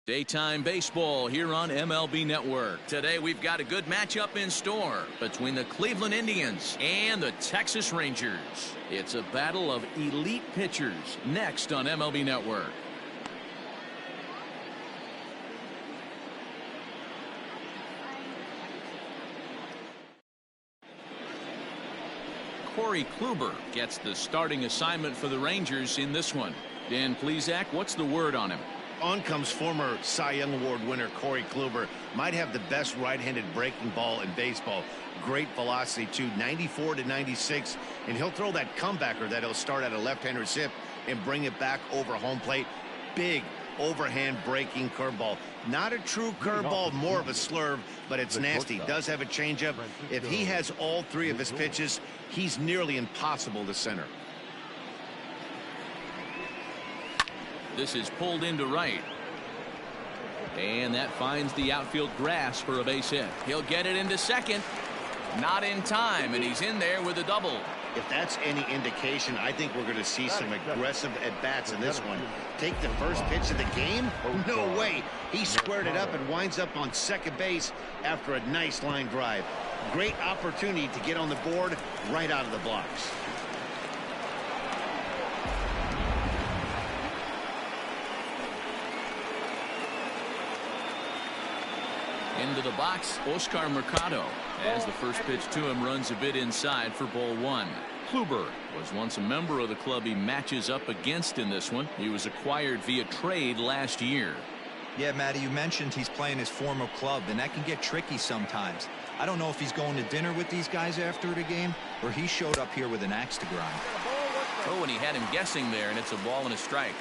Daytime baseball here on MLB Network. Today we've got a good matchup in store between the Cleveland Indians and the Texas Rangers. It's a battle of elite pitchers next on MLB Network. Corey Kluber gets the starting assignment for the Rangers in this one. Dan Plesac, what's the word on him? On comes former Cy Young Award winner Corey Kluber. Might have the best right-handed breaking ball in baseball. Great velocity too, 94 to 96, and he'll throw that comebacker that he'll start at a left-hander's hip and bring it back over home plate. Big overhand breaking curveball. Not a true curveball, more of a slurve, but it's nasty. Does have a changeup. If he has all three of his pitches, he's nearly impossible to center. This is pulled into right. And that finds the outfield grass for a base hit. He'll get it into second. Not in time, and he's in there with a double. If that's any indication, I think we're going to see some aggressive at-bats in this one. Take the first pitch of the game? No way. He squared it up and winds up on second base after a nice line drive. Great opportunity to get on the board right out of the blocks. Into the box, Oscar Mercado, as the first pitch to him runs a bit inside for ball one. Kluber was once a member of the club he matches up against in this one. He was acquired via trade last year. Yeah, Matty, you mentioned he's playing his former club, and that can get tricky sometimes. I don't know if he's going to dinner with these guys after the game, or he showed up here with an axe to grind. Oh, and he had him guessing there, and it's a ball and a strike.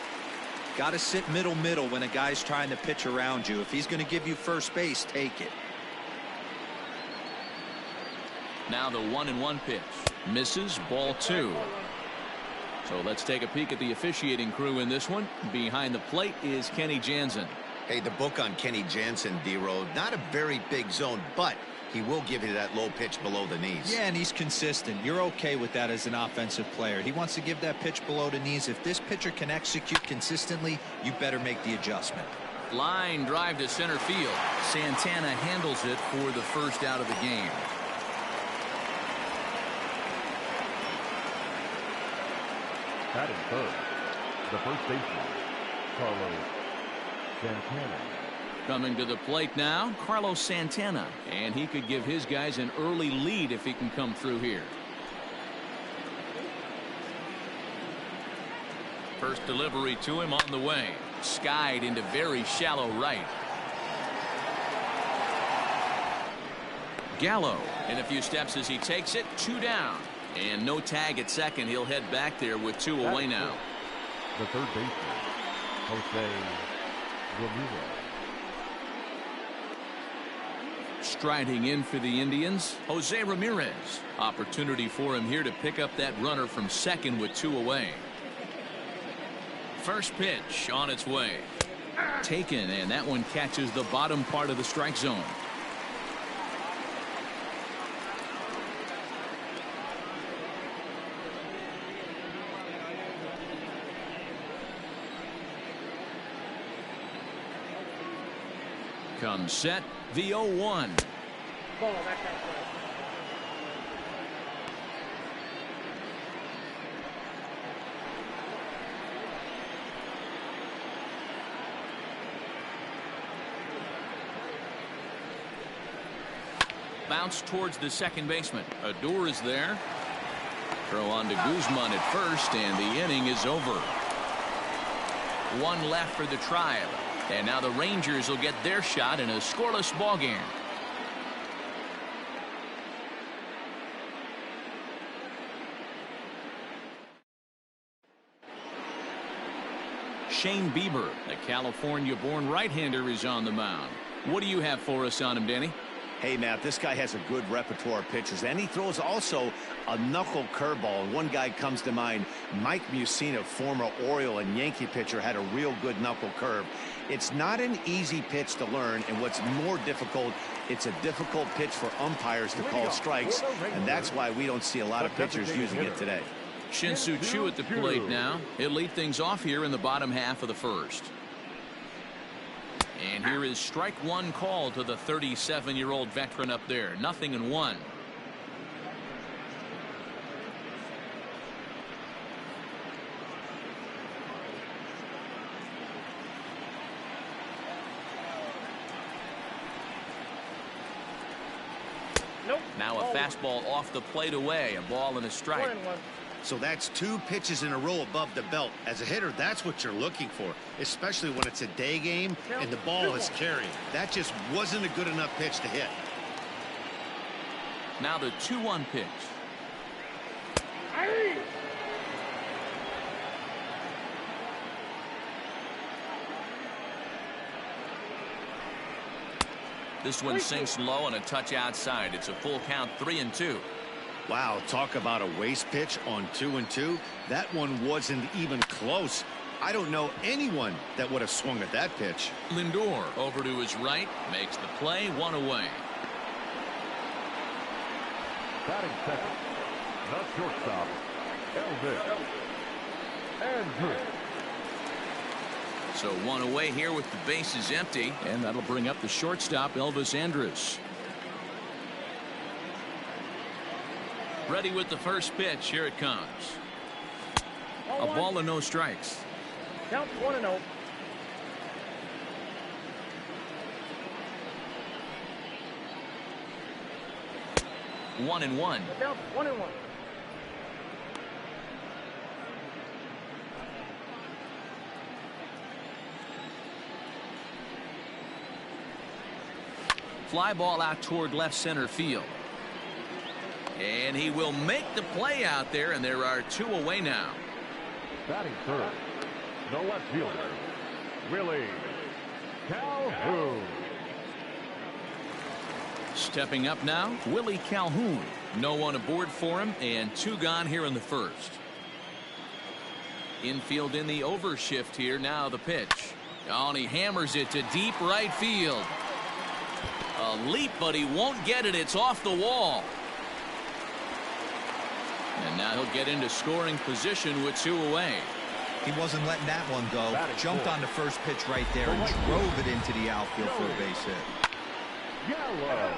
Got to sit middle when a guy's trying to pitch around you. If he's going to give you first base, take it. Now the 1-1 pitch. Misses, ball two. So let's take a peek at the officiating crew in this one. Behind the plate is Kenny Jansen. Hey, the book on Kenny Jansen, D-Road. Not a very big zone, but he will give you that low pitch below the knees. Yeah, and he's consistent. You're okay with that as an offensive player. He wants to give that pitch below the knees. If this pitcher can execute consistently, you better make the adjustment. Line drive to center field. Santana handles it for the first out of the game. Batting third, the first baseman, Carlos Santana. Coming to the plate now, Carlos Santana, and he could give his guys an early lead if he can come through here. First delivery to him on the way. Skied into very shallow right. Gallo in a few steps as he takes it, 2 down. And no tag at second. He'll head back there with 2 away now. The third baseman, Jose Ramirez. Striding in for the Indians, Jose Ramirez. Opportunity for him here to pick up that runner from second with 2 away. First pitch on its way. Taken, and that one catches the bottom part of the strike zone. Comes set, the 0-1. Bounce towards the second baseman. Odor is there. Throw on to Guzman at first, and the inning is over. 1 left for the Tribe. And now the Rangers will get their shot in a scoreless ball game. Shane Bieber, the California-born right-hander, is on the mound. What do you have for us on him, Danny? Hey, Matt, this guy has a good repertoire of pitches, and he throws also a knuckle curveball. And one guy comes to mind, Mike Mussina, former Oriole and Yankee pitcher, had a real good knuckle curve. It's not an easy pitch to learn, and what's more difficult, it's a difficult pitch for umpires to call strikes, and that's why we don't see a lot of pitchers using it today. Shin-Soo Choo at the plate now. He'll lead things off here in the bottom half of the first. And here is strike one call to the 37-year-old veteran up there. 0-1. Now a fastball off the plate away. A ball and a strike. 1-1. So that's 2 pitches in a row above the belt. As a hitter, that's what you're looking for, especially when it's a day game and the ball is carrying. That just wasn't a good enough pitch to hit. Now the 2-1 pitch. This one sinks low and a touch outside. It's a full count, 3-2. Wow, talk about a waste pitch on 2-2. That one wasn't even close. I don't know anyone that would have swung at that pitch. Lindor over to his right, makes the play, 1 away. Batting second, the shortstop, Elvis Andrus. So 1 away here with the bases empty, and that'll bring up the shortstop, Elvis Andrus. Ready with the first pitch. Here it comes. A ball and no strikes. Count 1-0. One and one. Count 1-1. Fly ball out toward left center field. And he will make the play out there, and there are 2 away now. Batting third, the left fielder, Willie Calhoun. Stepping up now, Willie Calhoun. No one aboard for him, and 2 gone here in the first. Infield in the overshift here. Now the pitch. Oh, and he hammers it to deep right field. A leap, but he won't get it. It's off the wall. And now he'll get into scoring position with 2 away. He wasn't letting that one go. Jumped on the first pitch right there and drove it into the outfield for a base hit. Yellow.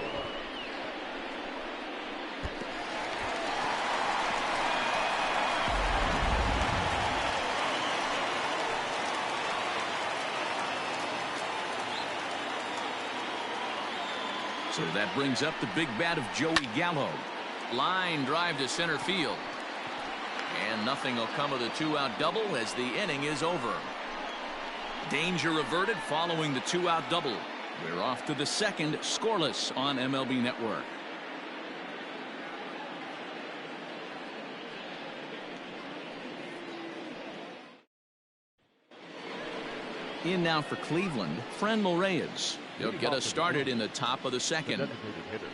So that brings up the big bat of Joey Gallo. Line drive to center field. And nothing will come of the 2-out double as the inning is over. Danger averted following the 2-out double. We're off to the second, scoreless on MLB Network. In now for Cleveland, Franmil Reyes. He'll get us started in the top of the second. The designated hitter,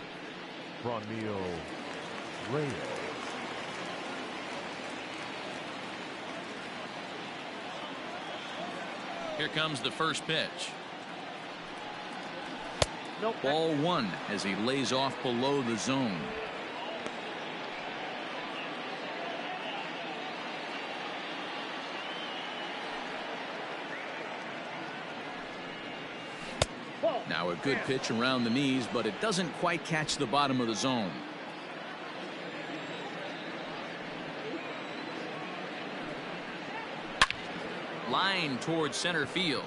Franmil Reyes. Here comes the first pitch. Nope. Ball 1 as he lays off below the zone. Now a good pitch around the knees, but it doesn't quite catch the bottom of the zone. Line towards center field.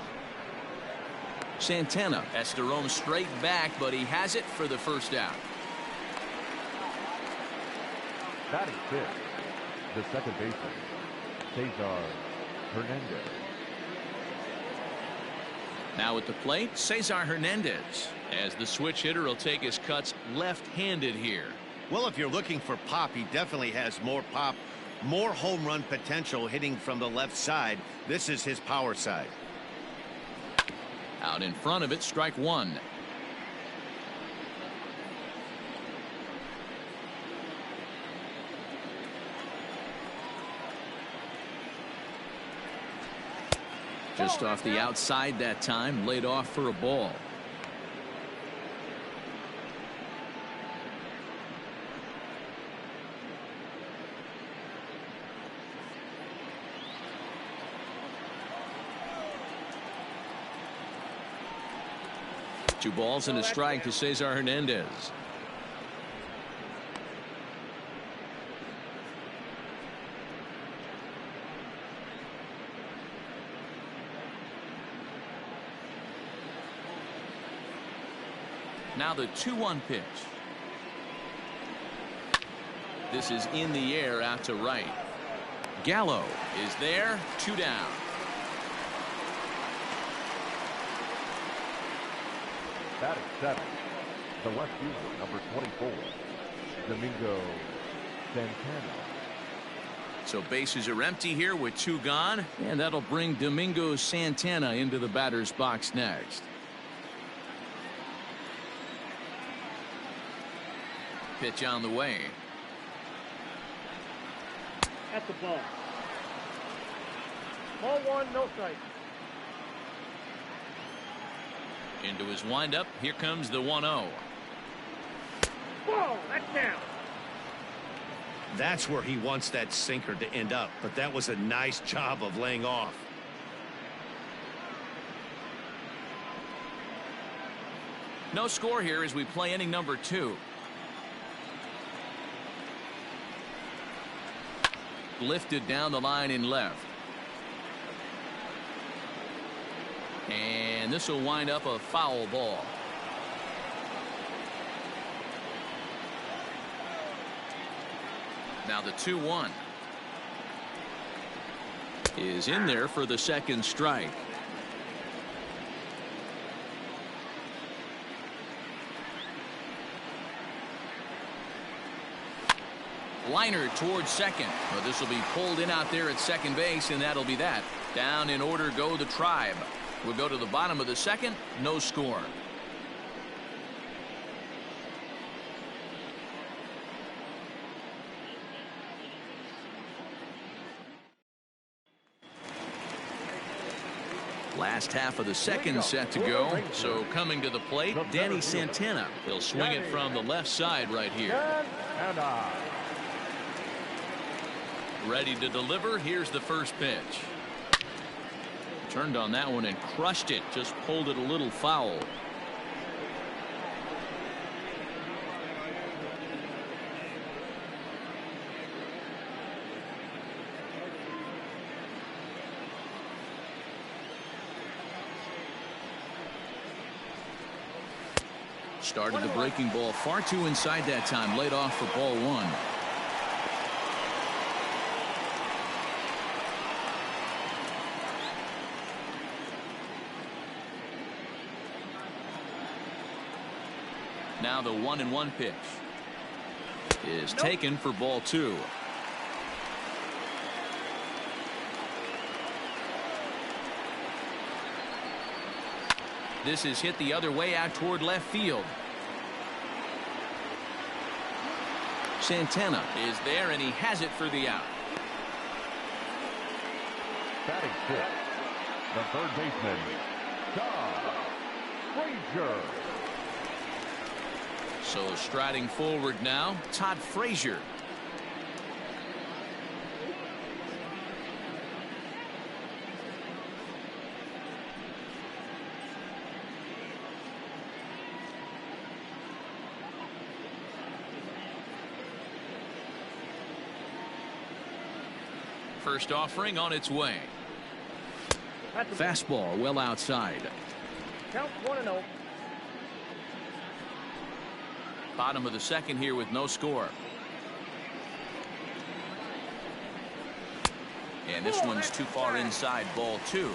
Santana has to roam straight back, but he has it for the first out. Batting fifth, the second baseman, Cesar Hernandez. Now at the plate, Cesar Hernandez, as the switch hitter will take his cuts left-handed here. Well, if you're looking for pop, he definitely has more pop, more home run potential hitting from the left side. This is his power side. Out in front of it, strike 1. Just off the outside that time, laid off for a ball. 2 balls and a strike to Cesar Hernandez. Now the 2-1 pitch. This is in the air out to right. Gallo is there. 2 down. Batting 7th, the left fielder, number 24, Domingo Santana. So bases are empty here with 2 gone, and that'll bring Domingo Santana into the batter's box next. Pitch on the way. That's the ball. Ball 1, no strike. Into his windup. Here comes the 1-0. Ball, that's down. That's where he wants that sinker to end up, but that was a nice job of laying off. No score here as we play inning number 2. Lifted down the line in left. And this will wind up a foul ball. Now the 2-1 is in there for the second strike. Liner towards second. Well, this will be pulled in out there at second base, and that'll be that. Down in order go the Tribe. We'll go to the bottom of the second. No score. Last half of the second set to go. So coming to the plate, Danny Santana. He'll swing it from the left side right here. Ready to deliver. Here's the first pitch. Turned on that one and crushed it. Just pulled it a little foul. Started the breaking ball far too inside that time. Laid off for ball 1. Now the 1-1 pitch is taken for ball 2. This is hit the other way out toward left field. Santana is there, and he has it for the out. Batting 6th, the third baseman, Todd Frazier. So striding forward now, Todd Frazier. First offering on its way. Fastball well outside. Count 1-0. Bottom of the second here with no score. And this one's too far inside, ball 2.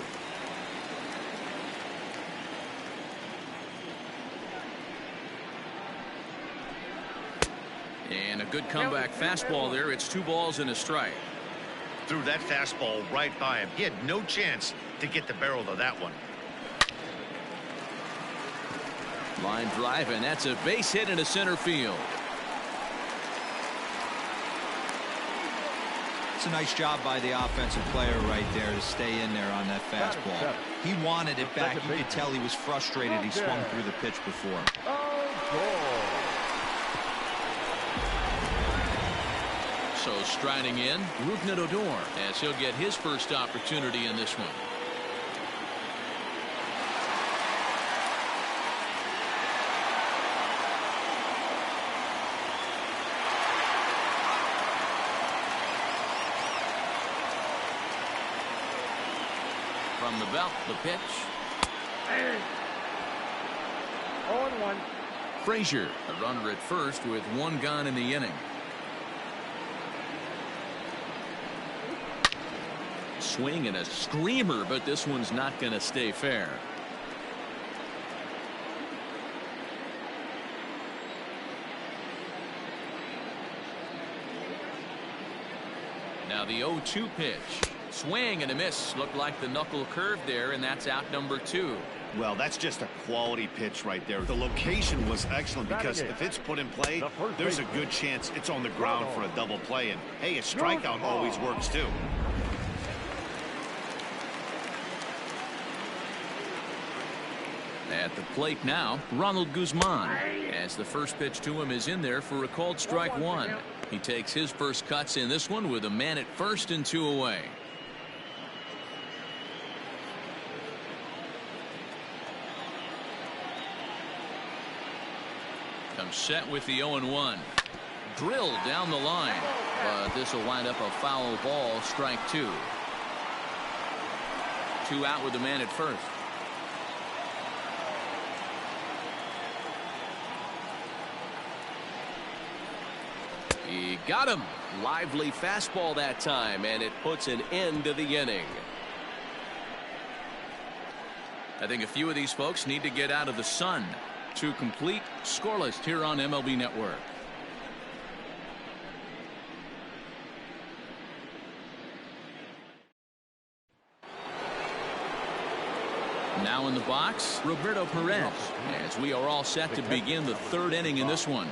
And a good comeback fastball there. It's 2 balls and a strike. Threw that fastball right by him. He had no chance to get the barrel of that one. Line drive, and that's a base hit into center field. It's a nice job by the offensive player right there to stay in there on that fastball. He wanted it back. You could tell he was frustrated. He swung through the pitch before. So striding in, Rougned Odor, as he'll get his first opportunity in this one. From the belt, the pitch. 0-1. Frazier, a runner at first with one gone in the inning. Swing and a screamer, but this one's not going to stay fair. Now the 0-2 pitch. Swing and a miss. Looked like the knuckle curve there, and that's out number 2. Well, that's just a quality pitch right there. The location was excellent because if it's put in play, there's a good chance it's on the ground for a double play. And, hey, a strikeout always works, too. At the plate now, Ronald Guzman, as the first pitch to him is in there for a called strike 1. He takes his first cuts in this one with a man at first and 2 away. Comes set with the 0-1. Drilled down the line, but this will wind up a foul ball, strike 2. 2 out with the man at first. He got him. Lively fastball that time, and it puts an end to the inning. I think a few of these folks need to get out of the sun. 2 complete, scoreless here on MLB Network. Now in the box, Roberto Perez, as we are all set to begin the 3rd inning in this one.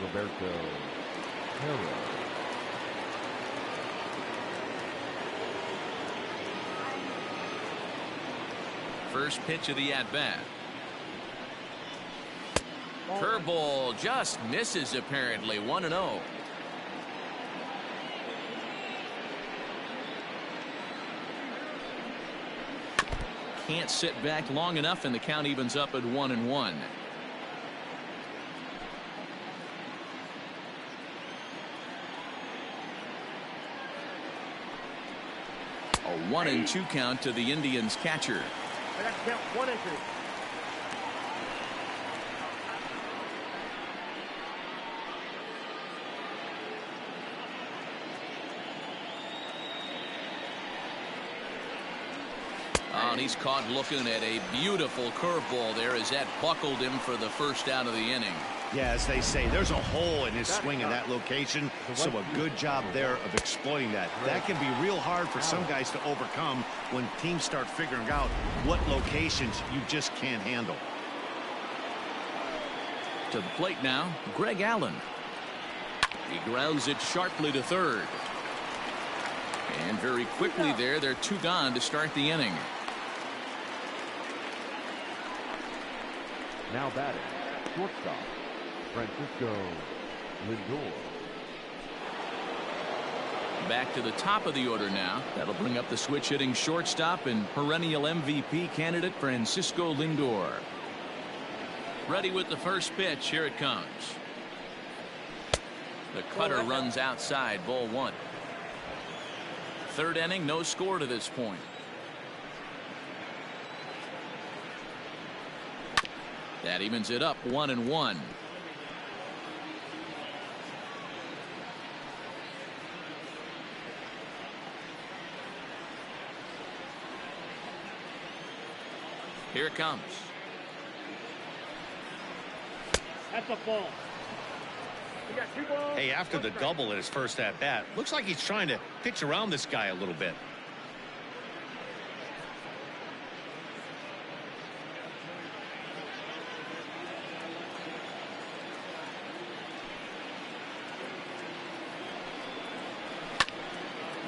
Roberto Perez. First pitch of the at-bat. Curveball just misses apparently. 1-0. Can't sit back long enough, and the count evens up at 1-1. A 1-2 count to the Indians catcher. I got to count 1 and 2. And he's caught looking at a beautiful curveball there as that buckled him for the first out of the inning. Yeah, as they say, there's a hole in his swing in that location, so a good job there of exploiting that. That can be real hard for some guys to overcome when teams start figuring out what locations you just can't handle. To the plate now, Greg Allen. He grounds it sharply to third. And very quickly there, they're 2 gone to start the inning. Now batting, shortstop, Francisco Lindor. Back to the top of the order now. That'll bring up the switch hitting shortstop and perennial MVP candidate Francisco Lindor. Ready with the first pitch. Here it comes. The cutter runs outside, ball 1. 3rd inning, no score to this point. That evens it up 1-1. Here it comes. That's a ball. We got 2 balls. Hey, after the double at his first at-bat, looks like he's trying to pitch around this guy a little bit.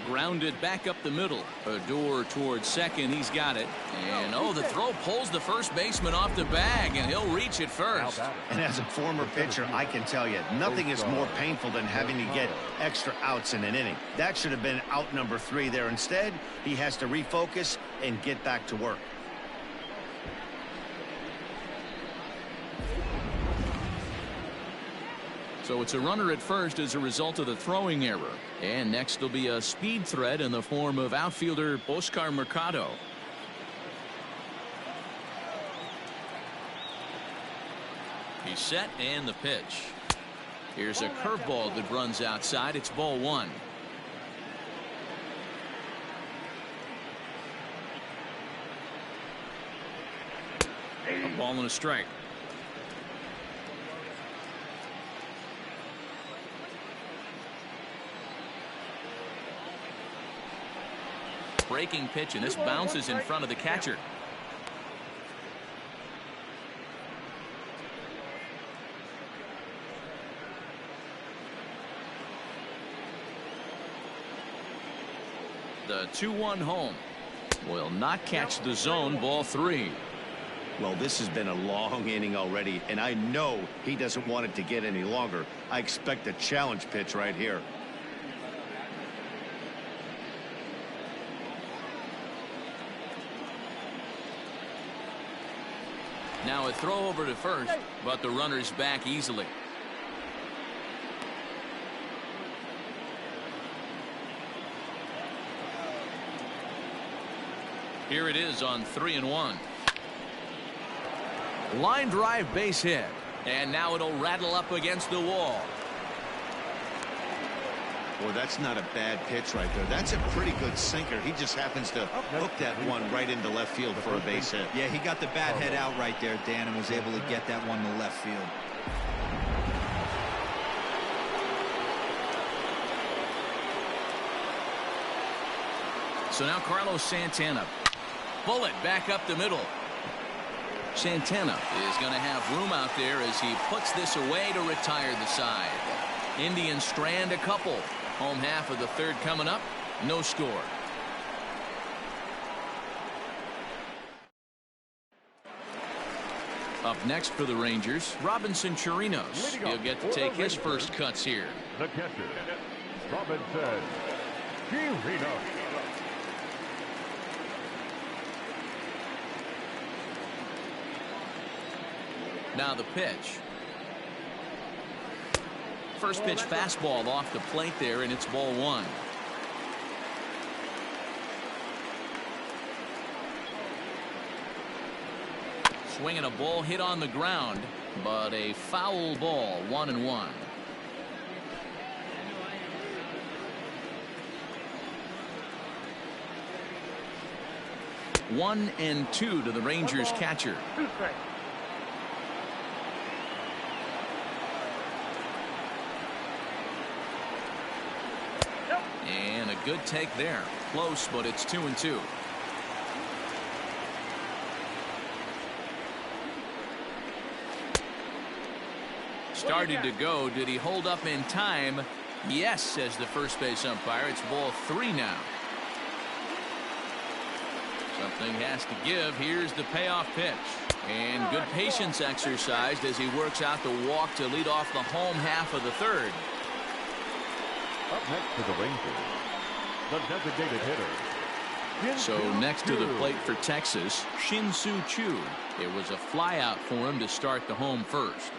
Grounded back up the middle. Odor towards second. He's got it. And the throw pulls the first baseman off the bag, and he'll reach it first. And as a former pitcher, I can tell you, nothing is more painful than having to get extra outs in an inning. That should have been out number 3 there. Instead, he has to refocus and get back to work. So it's a runner at first as a result of the throwing error. And next will be a speed threat in the form of outfielder Oscar Mercado. He's set and the pitch. Here's a curveball that runs outside. It's ball one. A ball and a strike. Breaking pitch, and this bounces in front of the catcher. The 2-1 home will not catch the zone. Ball three. Well, this has been a long inning already, and I know he doesn't want it to get any longer. I expect a challenge pitch right here. Now a throw over to first, but the runner's back easily. Here it is on 3-1. Line drive, base hit, and now it'll rattle up against the wall. Well, that's not a bad pitch right there. That's a pretty good sinker. He just happens to hook that one right into left field for a base hit. Yeah, he got the bat head out right there, Dan, and was able to get that one to left field. So now Carlos Santana. Bullet back up the middle. Santana is going to have room out there as he puts this away to retire the side. Indians strand a couple. Home half of the third coming up. No score. Up next for the Rangers, Robinson Chirinos. He'll get to take his first cuts here. The catcher, Robinson Chirinos. Now the pitch. First pitch fastball off the plate there, and it's ball one. Swinging a ball hit on the ground, but a foul ball. 1-1. One and two to the Rangers catcher. And a good take there. Close, but it's 2-2. Started to go. Did he hold up in time? Yes, says the first base umpire. It's ball three now. Something has to give. Here's the payoff pitch. And good patience exercised as he works out the walk to lead off the home half of the third. Up next for the Rangers, the designated hitter. So next to the plate for Texas, Shin-Soo Choo. It was a flyout for him to start the home first.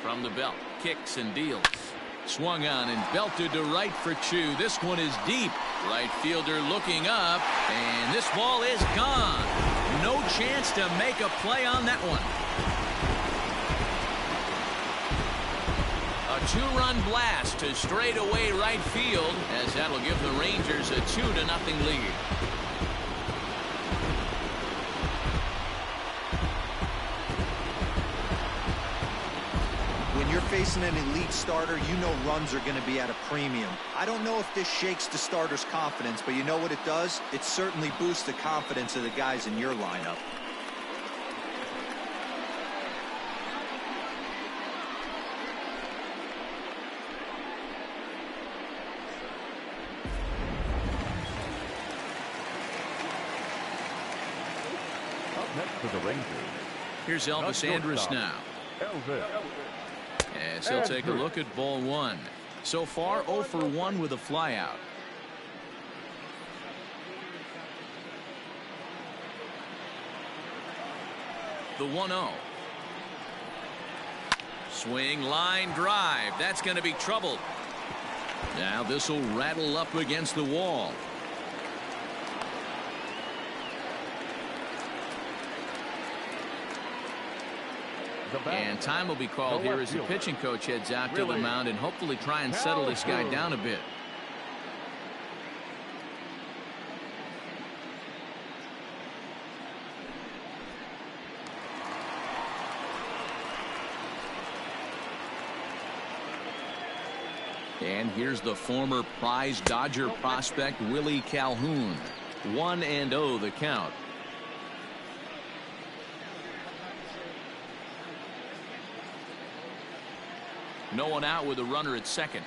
From the belt, kicks and deals. Swung on and belted to right for Choo. This one is deep. Right fielder looking up, and this ball is gone. No chance to make a play on that one. A two-run blast to straightaway right field, as that'll give the Rangers a 2-0 lead. When you're facing an elite starter, you know runs are going to be at a premium. I don't know if this shakes the starter's confidence, but you know what it does? It certainly boosts the confidence of the guys in your lineup. Up next for the Rangers. Here's Elvis Andrus now. Elvis. As he'll take a look at ball one. So far 0 for 1 with a flyout. The 1-0. Swing, line drive. That's going to be trouble. Now this will rattle up against the wall. The batter. And time will be called here as the pitching coach heads out to the mound and hopefully try and settle this guy down a bit. And here's the former prize Dodger prospect Willie Calhoun. 1-0 the count. No one out with a runner at second.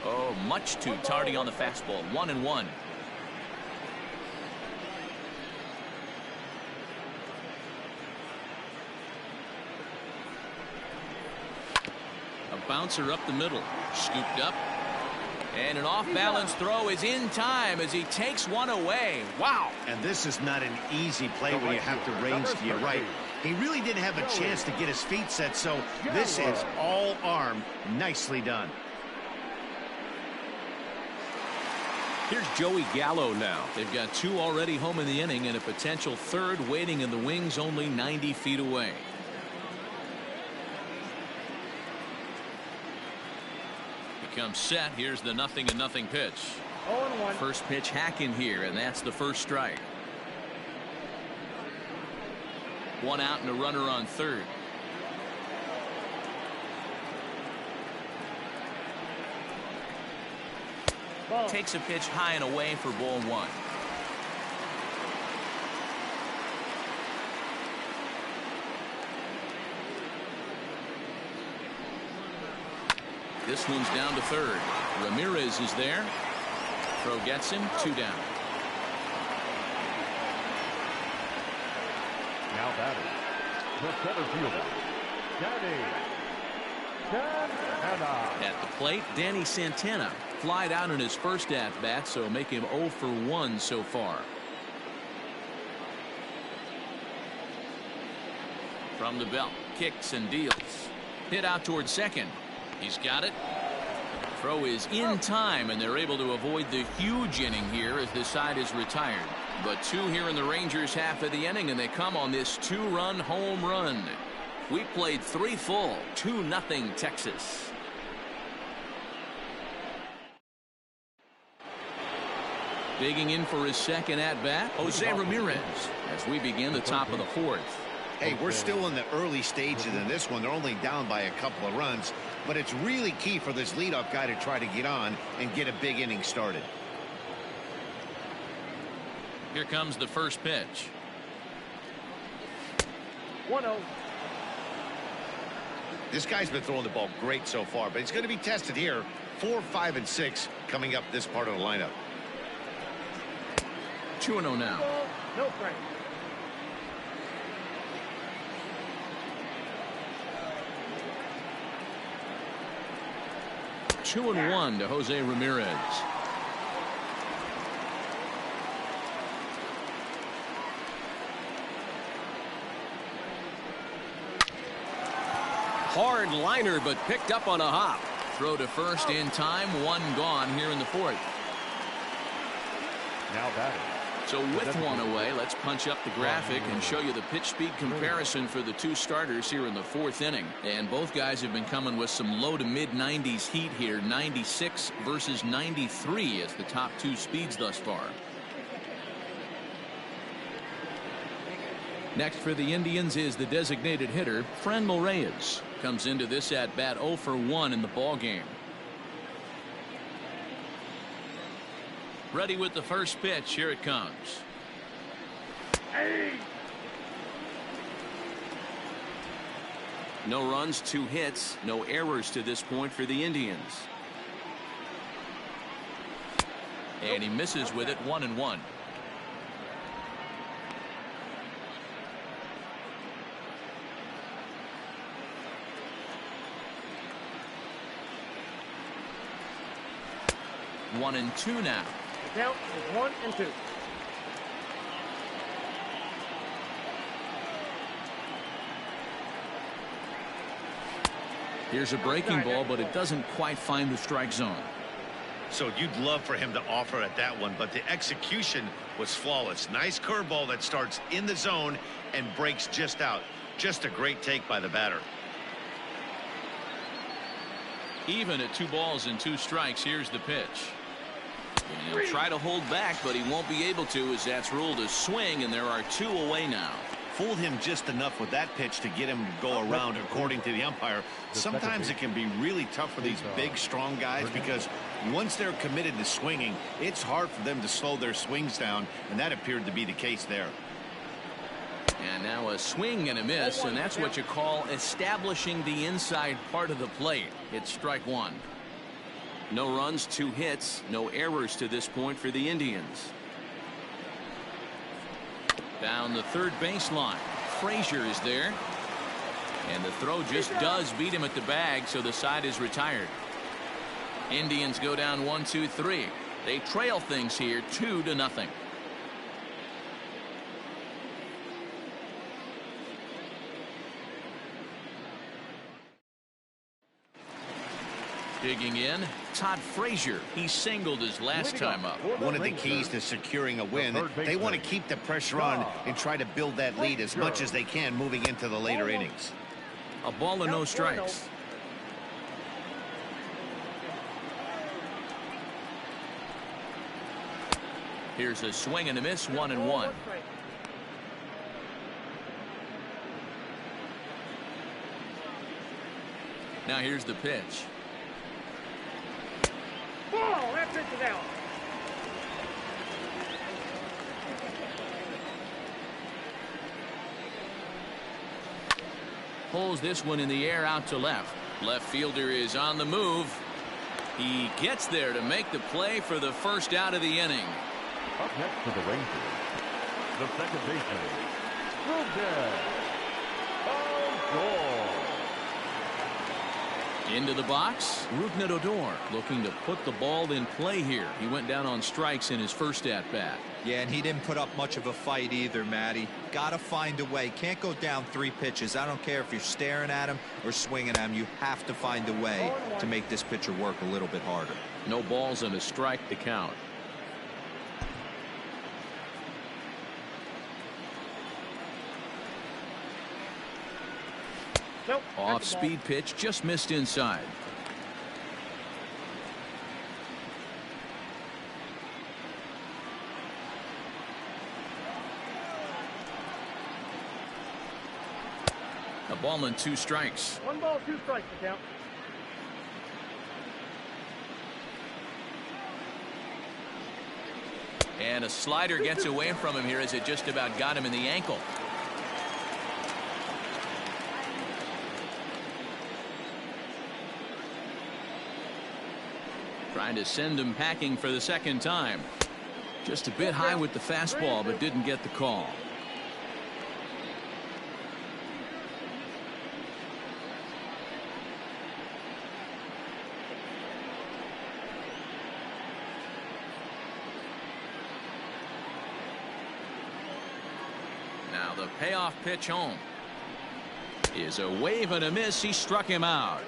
Oh, much too tardy on the fastball. 1-1. A bouncer up the middle. Scooped up. And an off-balance throw is in time as he takes one away. Wow. And this is not an easy play when you have to range to your right. He really didn't have a chance to get his feet set, so this is all arm. Nicely done. Here's Joey Gallo now. They've got two already home in the inning and a potential third waiting in the wings only 90 feet away. Comes set. Here's the 0-0 pitch. 0-1. First pitch hack in here, and that's the first strike. One out and a runner on third. Ball. Takes a pitch high and away for ball one. This one's down to third. Ramirez is there. Throw gets him. 2 down. Now batting. The center fielder, Danny Santana. At the plate, Danny Santana flied out in his first at-bat, so make him 0 for 1 so far. From the belt, kicks and deals. Hit out towards second. He's got it. Throw is in time, and they're able to avoid the huge inning here as this side is retired. But 2 here in the Rangers half of the inning, and they come on this 2-run home run. We played 3 full. 2-0 Texas. Digging in for his second at-bat, Jose Ramirez, as we begin the top of the 4th. Hey, we're still in the early stages in this one. They're only down by a couple of runs, but it's really key for this leadoff guy to try to get on and get a big inning started. Here comes the first pitch. 1-0. This guy's been throwing the ball great so far, but he's going to be tested here. 4, 5, and 6 coming up this part of the lineup. 2-0 now. No strike. Two and 1 to Jose Ramirez. Hard liner, but picked up on a hop. Throw to first in time. 1 gone here in the 4th. Now batting. So with 1 away, let's punch up the graphic and show you the pitch speed comparison for the 2 starters here in the 4th inning. And both guys have been coming with some low to mid 90s heat here. 96 versus 93 as the top 2 speeds thus far. Next for the Indians is the designated hitter, Franmil Reyes. Comes into this at bat 0 for 1 in the ball game. Ready with the first pitch. Here it comes. Hey. No runs, 2 hits, no errors to this point for the Indians. And he misses with it. 1-1. One and 2 now. The count is 1 and 2. Here's a breaking ball, but it doesn't quite find the strike zone. So you'd love for him to offer at that one, but the execution was flawless. Nice curveball that starts in the zone and breaks just out. Just a great take by the batter. Even at 2 balls and 2 strikes, here's the pitch. And he'll try to hold back, but he won't be able to, as that's ruled a swing, and there are 2 away now. Fooled him just enough with that pitch to get him to go around, according to the umpire. Sometimes it can be really tough for these big, strong guys, because once they're committed to swinging, it's hard for them to slow their swings down, and that appeared to be the case there. And now a swing and a miss, and that's what you call establishing the inside part of the plate. It's strike 1. No runs, 2 hits, no errors to this point for the Indians. Down the third baseline. Frazier is there. And the throw just does beat him at the bag, so the side is retired. Indians go down 1-2-3. They trail things here 2-0. Digging in, Todd Frazier. He singled his last time up. One of the keys to securing a win, they want to keep the pressure on and try to build that lead as much as they can moving into the later innings. A ball and no strikes. Here's a swing and a miss, 1-1. Now here's the pitch. Ball, that pitch is out. Pulls this one in the air out to left. Left fielder is on the move. He gets there to make the play for the first out of the inning. Up next for the Rangers, the second baseman, Ruben Odor. Into the box, Rougned Odor looking to put the ball in play here. He went down on strikes in his first at-bat. Yeah, and he didn't put up much of a fight either, Matty. Got to find a way. Can't go down 3 pitches. I don't care if you're staring at him or swinging at him. You have to find a way to make this pitcher work a little bit harder. No balls and a strike to count. Nope. Off-speed pitch, just missed inside. A ball and 2 strikes. 1 ball, 2 strikes to count. And a slider gets away from him here as it just about got him in the ankle. Trying to send him packing for the second time. Just a bit high with the fastball, but didn't get the call. Now the payoff pitch home is a wave and a miss. He struck him out.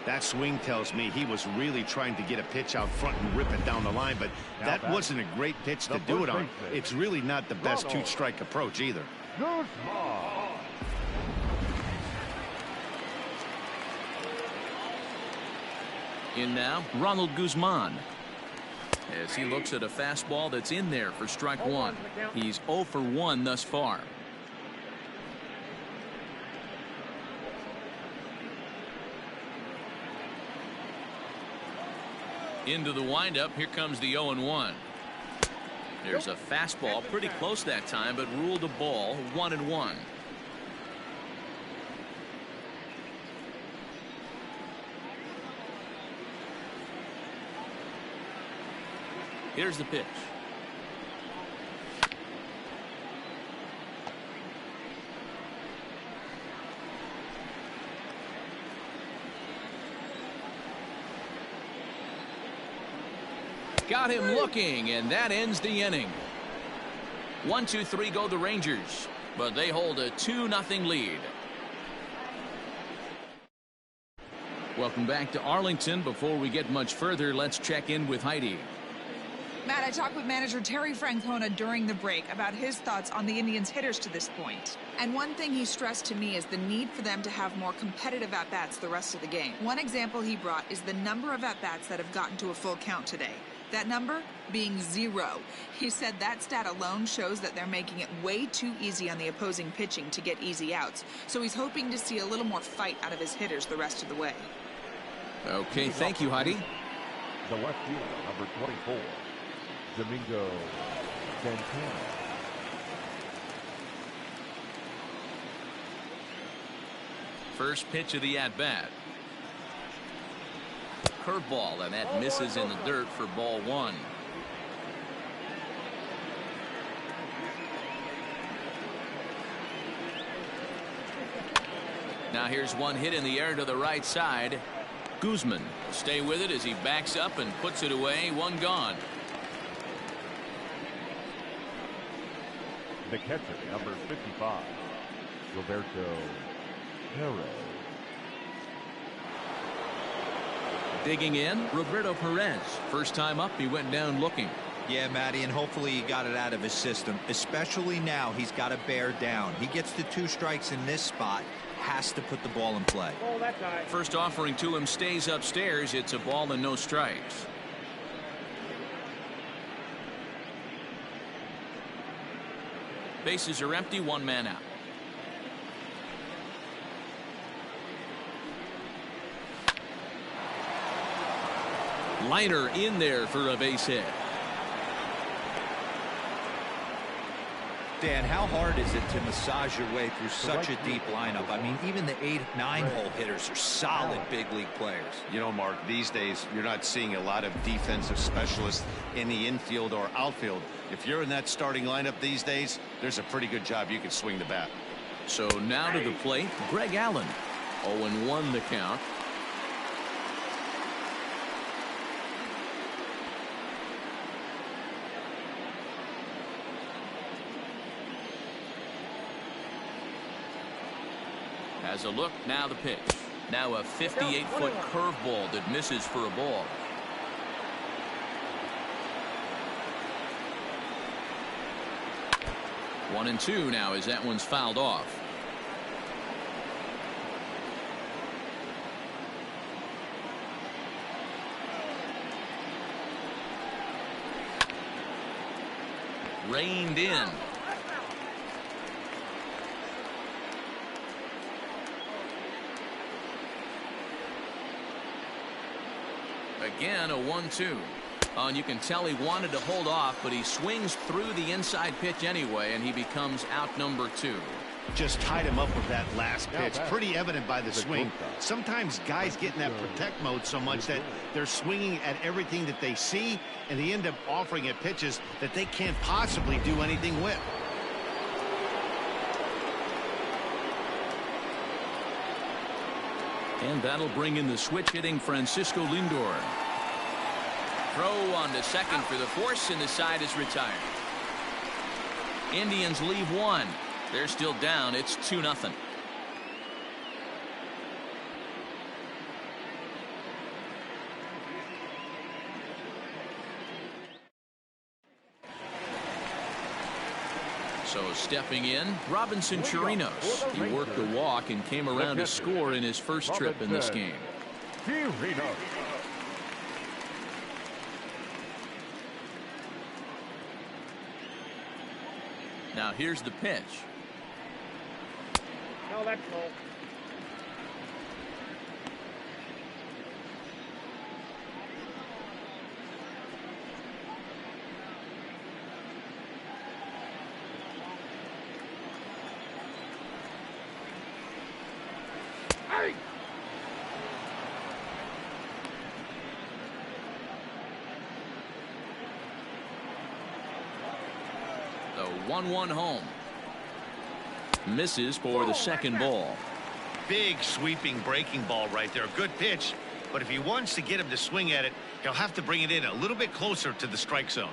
That swing tells me he was really trying to get a pitch out front and rip it down the line, but that wasn't a great pitch to do it on. It's really not the best 2-strike approach either. In now, Ronald Guzman. As he looks at a fastball that's in there for strike 1. He's 0 for 1 thus far. Into the windup. Here comes the 0-1. There's a fastball pretty close that time, but ruled a ball. 1-1. Here's the pitch. Got him looking, and that ends the inning. 1-2-3 go the Rangers, but they hold a 2-0 lead. Welcome back to Arlington. Before we get much further, let's check in with Heidi. Matt, I talked with manager Terry Francona during the break about his thoughts on the Indians' hitters to this point. And one thing he stressed to me is the need for them to have more competitive at-bats the rest of the game. One example he brought is the number of at-bats that have gotten to a full count today. That number being 0. He said that stat alone shows that they're making it way too easy on the opposing pitching to get easy outs. So he's hoping to see a little more fight out of his hitters the rest of the way. Okay, thank you, Heidi. The left fielder, number 24, Domingo Santana. First pitch of the at-bat. Curveball, and that misses in the dirt for ball 1. Now here's one hit in the air to the right side. Guzman will stay with it as he backs up and puts it away. One gone. The catcher, number 55, Roberto Perez. Digging in, Roberto Perez. First time up, he went down looking. Yeah, Matty, and hopefully he got it out of his system. Especially now, he's got to bear down. He gets the 2 strikes in this spot. Has to put the ball in play. Oh, that guy. First offering to him stays upstairs. It's a ball and no strikes. Bases are empty, 1 man out. Liner in there for a base hit. Dan, how hard is it to massage your way through such a deep lineup? I mean, even the 8, 9-hole hitters are solid big league players. You know, Mark, these days you're not seeing a lot of defensive specialists in the infield or outfield. If you're in that starting lineup these days, there's a pretty good job you can swing the bat. So now to the plate, Greg Allen. 0-1 the count. Has a look, now the pitch. Now a 58-foot curveball that misses for a ball. One and two now as that one's fouled off. Reined in. Again, a 1-2. And you can tell he wanted to hold off, but he swings through the inside pitch anyway, and he becomes out number 2. Just tied him up with that last pitch. Pretty evident by the swing. Sometimes guys get in that protect mode so much that they're swinging at everything that they see, and they end up offering at pitches that they can't possibly do anything with. And that'll bring in the switch hitting Francisco Lindor. Throw on to second for the force, and the side is retired. Indians leave 1. They're still down. It's 2-0. So stepping in, Robinson Chirinos. He worked a walk and came around to score in his first trip in this game. Chirinos. Now here's the pitch. No, that's low. Hey! The 1-1 home. Misses for the second ball. Big sweeping breaking ball right there. Good pitch, but if he wants to get him to swing at it, he'll have to bring it in a little bit closer to the strike zone.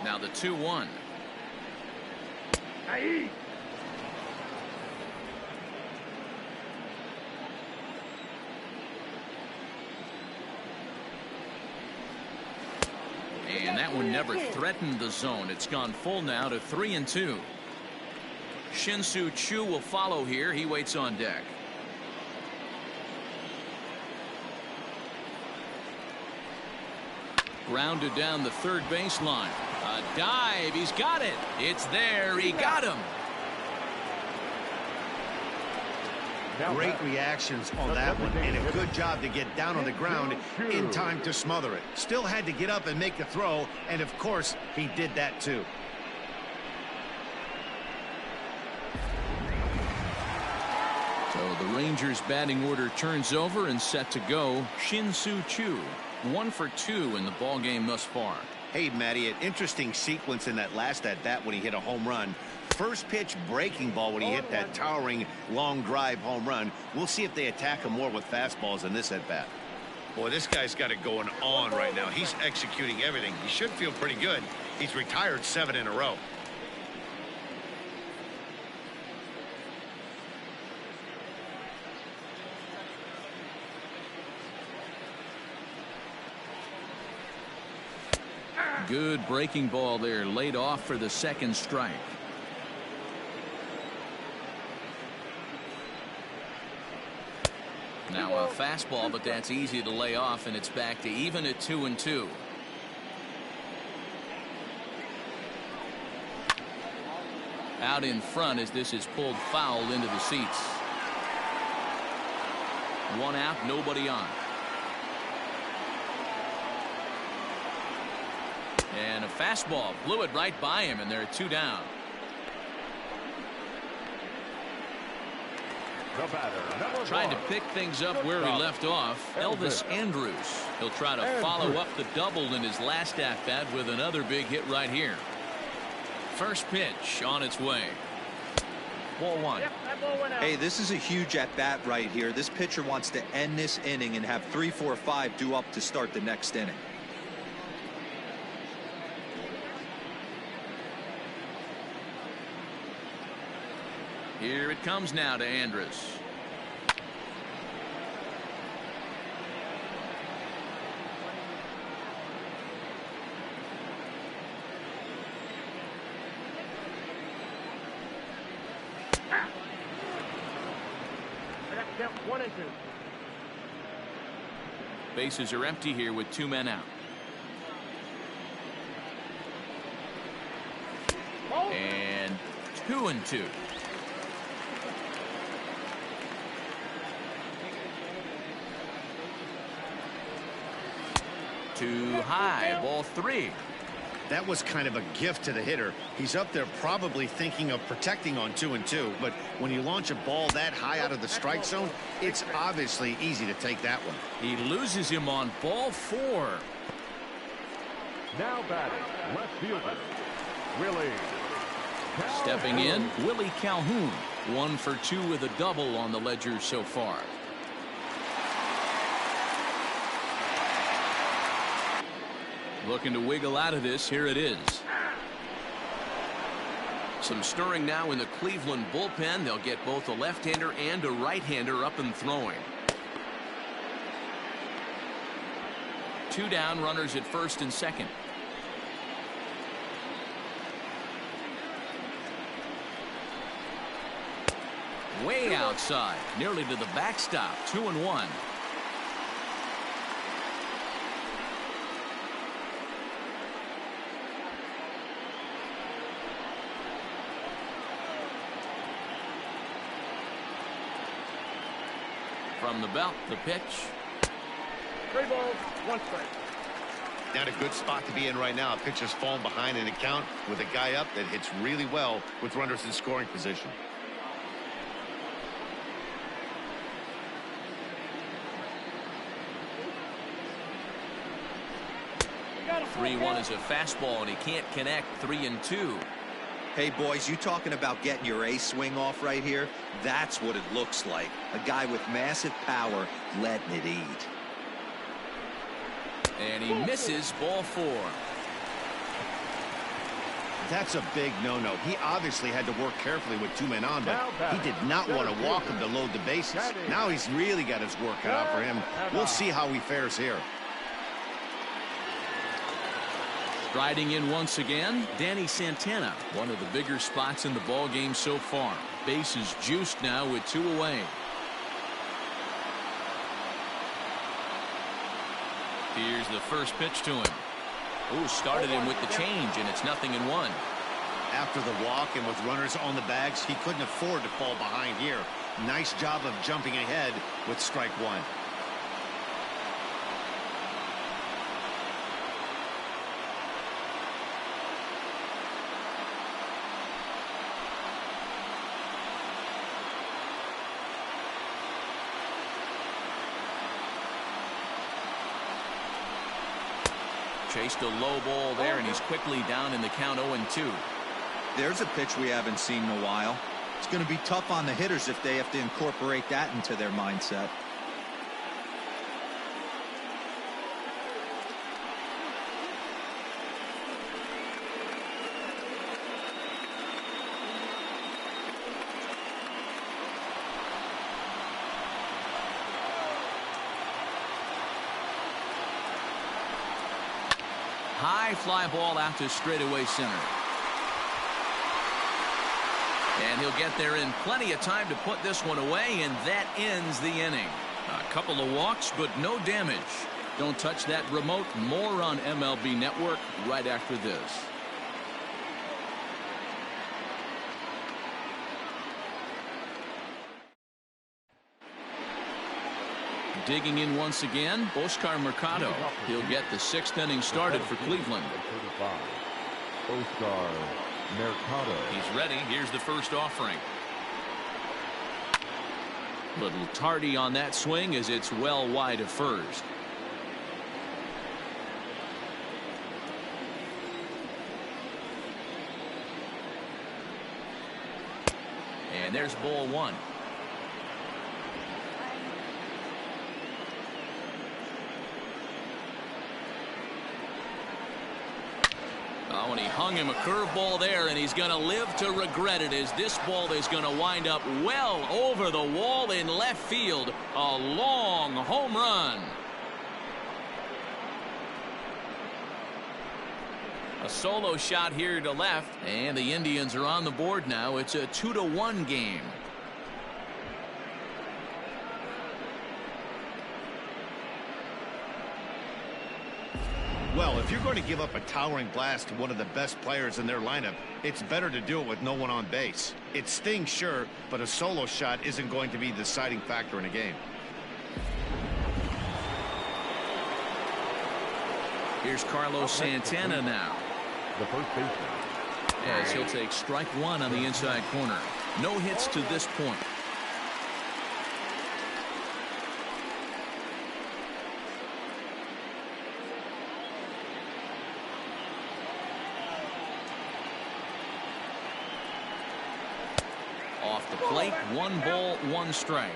Now the 2-1. And that one never threatened the zone. It's gone full now to 3-2. Shin-Soo Choo will follow here. He waits on deck. Grounded down the third baseline. A dive. He's got it. It's there. He got him. Great reactions on that one, and a good job to get down on the ground in time to smother it. Still had to get up and make the throw, and of course, he did that too. So the Rangers batting order turns over and set to go. Shin-Soo Choo, 1 for 2 in the ball game thus far. Hey, Matty, an interesting sequence in that last at-bat when he hit a home run. First pitch breaking ball when he hit that towering long drive home run. We'll see if they attack him more with fastballs in this at-bat. Boy, this guy's got it going on right now. He's executing everything. He should feel pretty good. He's retired 7 in a row. Good breaking ball there, laid off for the second strike. Now a fastball, but that's easy to lay off, and it's back to even at 2-2. Out in front as this is pulled foul into the seats. 1 out, nobody on. And a fastball blew it right by him, and they're 2 down. The batter, Trying to pick things up where he left off, Elvis Andrus. He'll try to follow up the double in his last at-bat with another big hit right here. First pitch on its way. Ball 1. Hey, this is a huge at-bat right here. This pitcher wants to end this inning and have 3, 4, 5 due up to start the next inning. Here it comes now to Andrus. Bases are empty here with 2 men out. And 2-2. Too high, ball 3. That was kind of a gift to the hitter. He's up there probably thinking of protecting on 2-2, but when you launch a ball that high out of the strike zone, it's obviously easy to take that one. He loses him on ball 4. now batting, left fielder, Willie Calhoun. Stepping in, Willie Calhoun, 1 for 2 with a double on the ledger so far. Looking to wiggle out of this. Here it is. Some stirring now in the Cleveland bullpen. They'll get both a left-hander and a right-hander up and throwing. 2 down, runners at first and second. Way outside, nearly to the backstop. 2-1. From the belt, the pitch. 3 balls, 1 strike. Not a good spot to be in right now. Pitcher's falling behind in a count with a guy up that hits really well with runners in scoring position. We 3-1 is a fastball, and he can't connect. 3-2. Hey, boys, you talking about getting your ace swing off right here? That's what it looks like. A guy with massive power letting it eat. And he misses ball 4. That's a big no-no. He obviously had to work carefully with 2 men on, but he did not want to walk him to load the bases. Now he's really got his work cut out for him. We'll see how he fares here. Striding in once again, Danny Santana, one of the bigger spots in the ball game so far. Bases juiced now with 2 away. Here's the first pitch to him. Ooh, started him with the change, and it's 0-1. After the walk and with runners on the bags, he couldn't afford to fall behind here. Nice job of jumping ahead with strike 1. Chased a low ball there, and he's quickly down in the count 0-2. There's a pitch we haven't seen in a while. It's going to be tough on the hitters if they have to incorporate that into their mindset. High fly ball out to straightaway center. And he'll get there in plenty of time to put this one away, and that ends the inning. A couple of walks, but no damage. Don't touch that remote. More on MLB Network right after this. Digging in once again, Oscar Mercado. He'll get the 6th inning started for Cleveland. Oscar Mercado. He's ready. Here's the first offering. Little tardy on that swing as it's well wide of first. And there's ball 1. Oh, and he hung him a curveball there, and he's going to live to regret it as this ball is going to wind up well over the wall in left field. A long home run. A solo shot here to left, and the Indians are on the board now. It's a 2-1 game. Well, if you're going to give up a towering blast to one of the best players in their lineup, it's better to do it with no one on base. It stings, sure, but a solo shot isn't going to be the deciding factor in a game. Here's Carlos Santana now. The first baseman. As he'll take strike 1 on the inside corner. No hits to this point. Off the plate, 1 ball, 1 strike.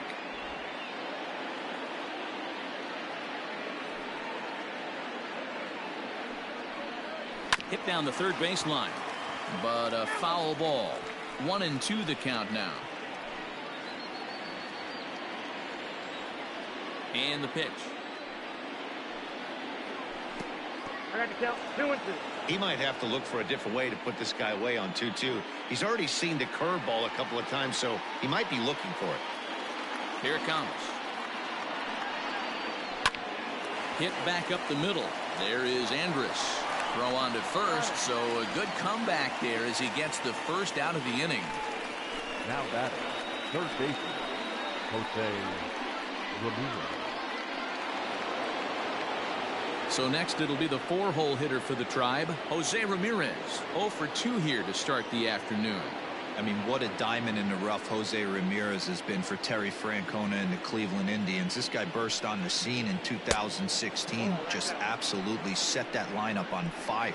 Hit down the third baseline, but a foul ball. 1-2 the count now. And the pitch. I got to count 2-2. He might have to look for a different way to put this guy away on 2-2. He's already seen the curveball a couple of times, so he might be looking for it. Here it comes. Hit back up the middle. There is Andrus. Throw on to first, so a good comeback there as he gets the first out of the inning. Now batting, third baseman, Jose Ramirez. So next it'll be the 4-hole hitter for the Tribe, Jose Ramirez. 0 for 2 here to start the afternoon. I mean, what a diamond in the rough Jose Ramirez has been for Terry Francona and the Cleveland Indians. This guy burst on the scene in 2016, just absolutely set that lineup on fire.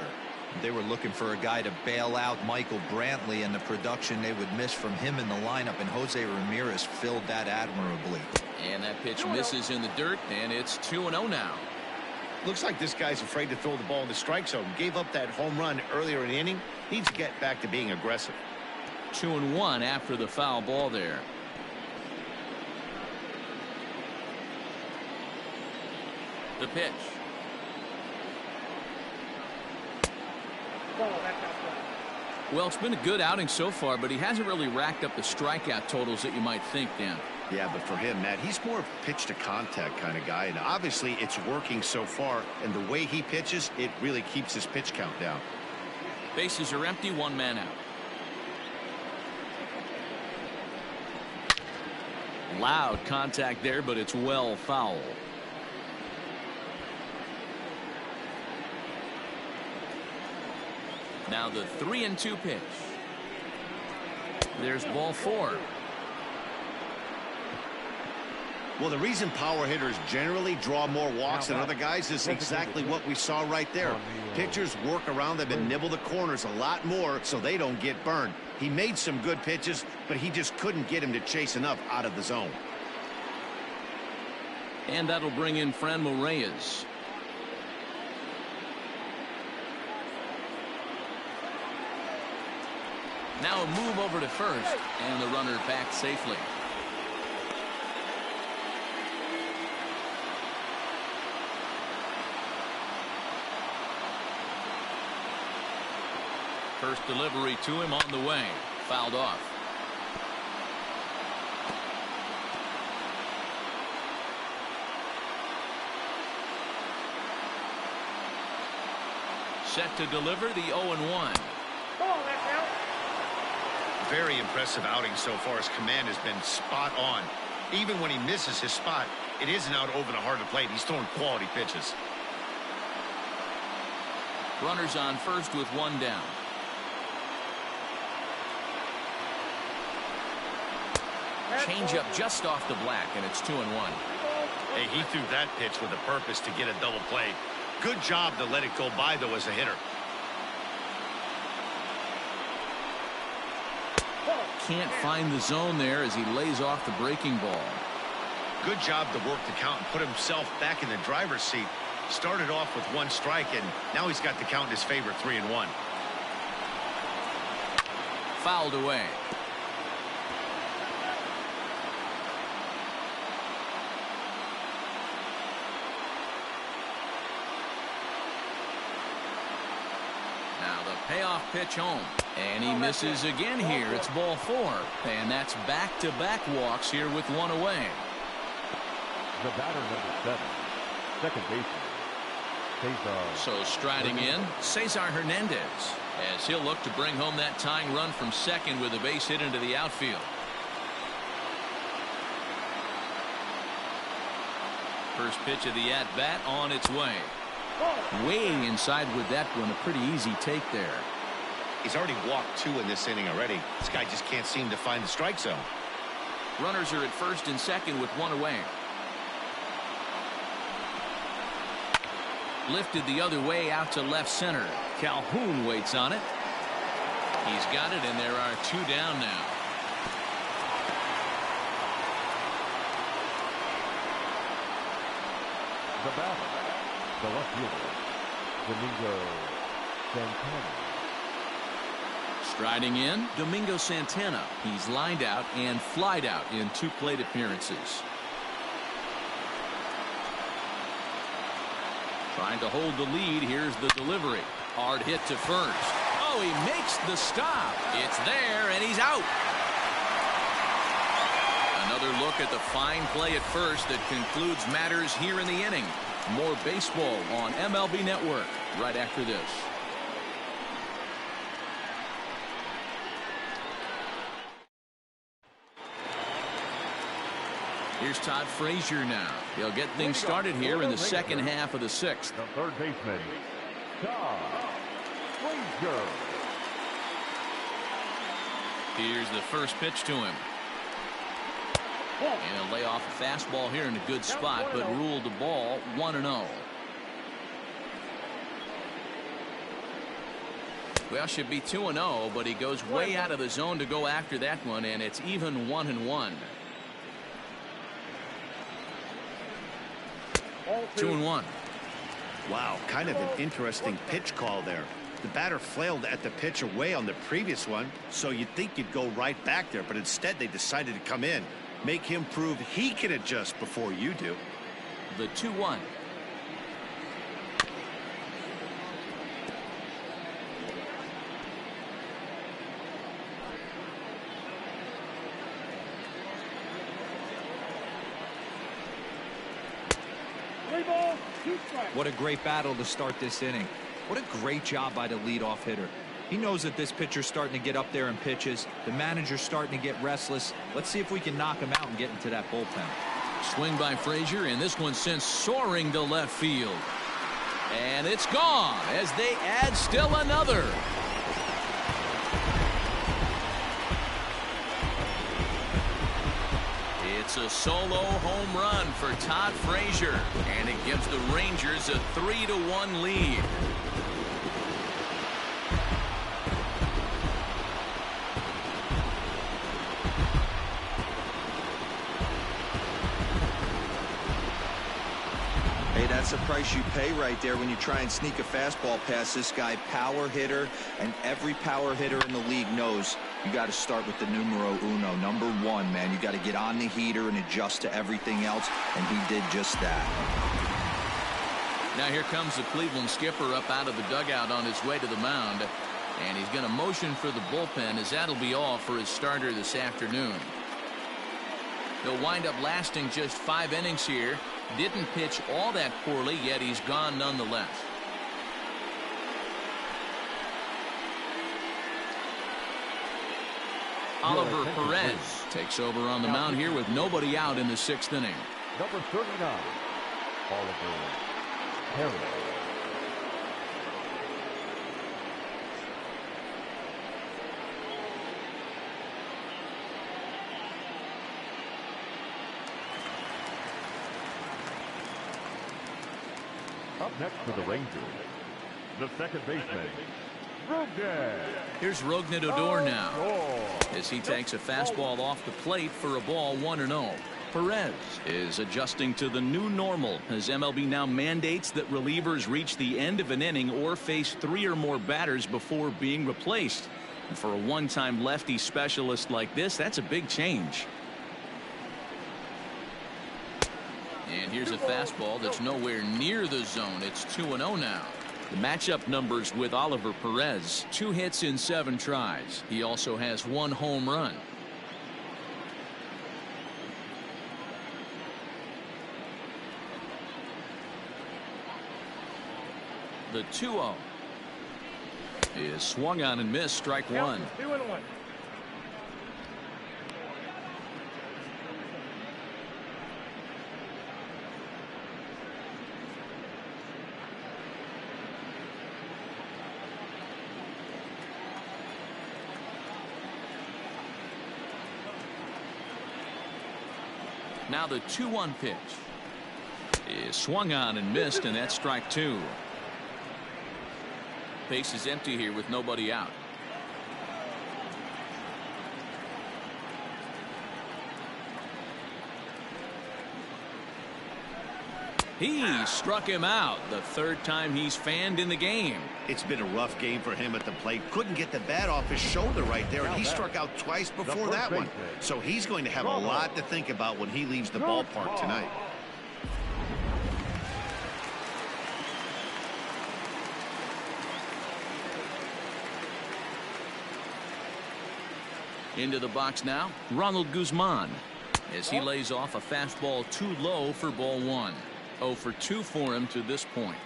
They were looking for a guy to bail out Michael Brantley and the production they would miss from him in the lineup, and Jose Ramirez filled that admirably. And that pitch misses in the dirt, and it's 2-0 now. Looks like this guy's afraid to throw the ball in the strike zone. Gave up that home run earlier in the inning. Needs to get back to being aggressive. 2-1 after the foul ball there. The pitch. Well, it's been a good outing so far, but he hasn't really racked up the strikeout totals that you might think, Dan. Yeah, but for him, Matt, he's more of a pitch to contact kind of guy, and obviously it's working so far, and the way he pitches, it really keeps his pitch count down. Bases are empty, 1 man out. Loud contact there, but it's well foul. Now the 3-2 pitch. There's ball 4. Well, the reason power hitters generally draw more walks than other guys is exactly what we saw right there. Pitchers work around them and nibble the corners a lot more so they don't get burned. He made some good pitches, but he just couldn't get him to chase enough out of the zone. And that'll bring in Franmil Reyes. Now a move over to first, and the runner back safely. First delivery to him on the way. Fouled off. Set to deliver the 0-1. Very impressive outing so far. His command has been spot on. Even when he misses his spot, it isn't out over the heart of the plate. He's throwing quality pitches. Runners on first with 1 down. Changeup just off the black, and it's 2-1. Hey, he threw that pitch with a purpose to get a double play. Good job to let it go by, though, as a hitter. Can't find the zone there as he lays off the breaking ball. Good job to work the count and put himself back in the driver's seat. Started off with 1 strike, and now he's got the count in his favor, 3-1. Fouled away. Payoff pitch home, and he misses again here. It's ball 4, and that's back-to-back walks here with 1 away. The batter, number 7, second baseman, Cesar. So striding in, Cesar Hernandez, as he'll look to bring home that tying run from second with a base hit into the outfield. First pitch of the at-bat on its way. Way inside with that one. A pretty easy take there. He's already walked 2 in this inning already. This guy just can't seem to find the strike zone. Runners are at first and second with 1 away. Lifted the other way out to left center. Calhoun waits on it. He's got it, and there are 2 down now. The batter, the left fielder, Domingo Santana. Striding in, Domingo Santana. He's lined out and flied out in 2 plate appearances. Trying to hold the lead. Here's the delivery. Hard hit to first. Oh, he makes the stop. It's there, and he's out. Another look at the fine play at first that concludes matters here in the inning. More baseball on MLB Network right after this. Here's Todd Frazier now. He'll get things started here in the second half of the 6th. The third baseman, Todd Frazier. Here's the first pitch to him. And he'll lay off a fastball here in a good spot, but ruled the ball 1-0. Well, should be 2-0, but he goes way out of the zone to go after that one, and it's even 1-1. 2-1. Wow, kind of an interesting pitch call there. The batter flailed at the pitch away on the previous one, so you'd think you'd go right back there, but instead they decided to come in. Make him prove he can adjust before you do. The 2-1. What a great battle to start this inning. What a great job by the leadoff hitter. He knows that this pitcher's starting to get up there in pitches. The manager's starting to get restless. Let's see if we can knock him out and get into that bullpen. Swing by Frazier, and this one sent soaring to left field. And it's gone as they add still another. It's a solo home run for Todd Frazier, and it gives the Rangers a 3-1 lead. Hey, that's the price you pay right there when you try and sneak a fastball past this guy. Power hitter, and every power hitter in the league knows you got to start with the numero uno, number one, man. You got to get on the heater and adjust to everything else, and he did just that. Now here comes the Cleveland skipper up out of the dugout on his way to the mound, and he's going to motion for the bullpen, as that'll be all for his starter this afternoon. He'll wind up lasting just 5 innings here. Didn't pitch all that poorly, yet he's gone nonetheless. Oliver Perez takes over on the mound here with nobody out in the 6th inning. Number 39, Oliver Perez. Up next for the Rangers, the second baseman, Rougned. Here's Rougned Odor now, as he takes a fastball off the plate for a ball 1-0. Perez is adjusting to the new normal, as MLB now mandates that relievers reach the end of an inning or face 3 or more batters before being replaced. And for a one-time lefty specialist like this, that's a big change. And here's a fastball that's nowhere near the zone. It's 2-0 now. The matchup numbers with Oliver Perez: 2 hits in 7 tries. He also has 1 home run. The 2-0 is swung on and missed, strike 1. 2-1. Now the 2-1 pitch is swung on and missed, and that's strike 2. Base is empty here with nobody out. He struck him out, the 3rd time he's fanned in the game. It's been a rough game for him at the plate. Couldn't get the bat off his shoulder right there, and he struck out twice before that one. So he's going to have a lot to think about when he leaves the ballpark tonight. Into the box now, Ronald Guzman, as he lays off a fastball too low for ball 1. 0 for 2 for him to this point.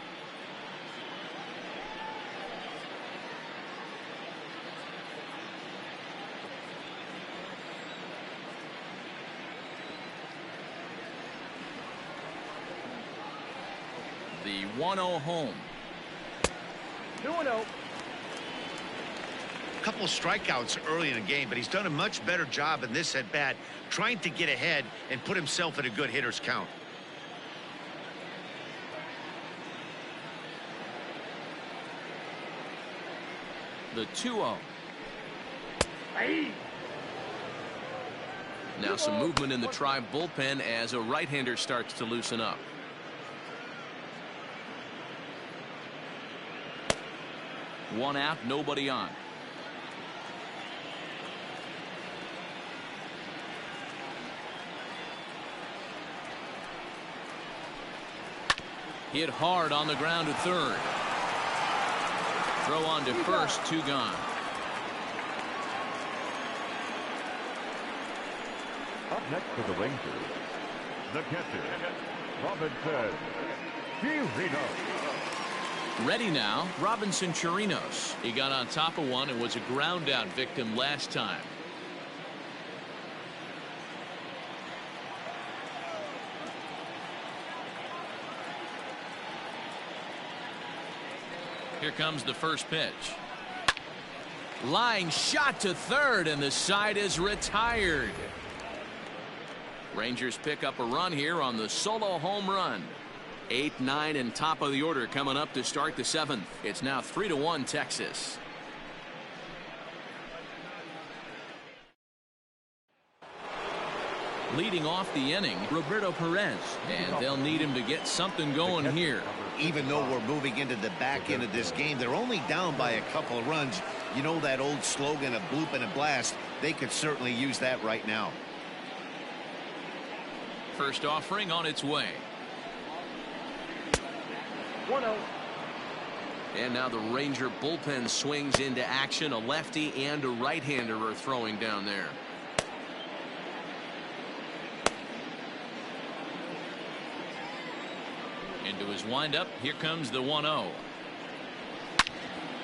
The 1-0 home. 2-0. A couple of strikeouts early in the game, but he's done a much better job in this at bat, trying to get ahead and put himself in a good hitter's count. The 2-0. Now some movement in the Tribe bullpen as a right-hander starts to loosen up. One out, nobody on. Hit hard on the ground to third. Throw on to first, 2 gone. Up next for the Rangers, the catcher, Robinson Chirinos. Ready now, Robinson Chirinos. He got on top of one and was a ground out victim last time. Here comes the first pitch. Line shot to third, and the side is retired. Rangers pick up a run here on the solo home run. 8, 9, and top of the order coming up to start the 7th. It's now 3-1 Texas. Leading off the inning, Roberto Perez, and they'll need him to get something going here. Even though we're moving into the back end of this game, they're only down by a couple of runs. You know that old slogan of bloop and a blast? They could certainly use that right now. First offering on its way. 1-0. And now the Ranger bullpen swings into action. A lefty and a right-hander are throwing down there. Into his windup. Here comes the 1-0.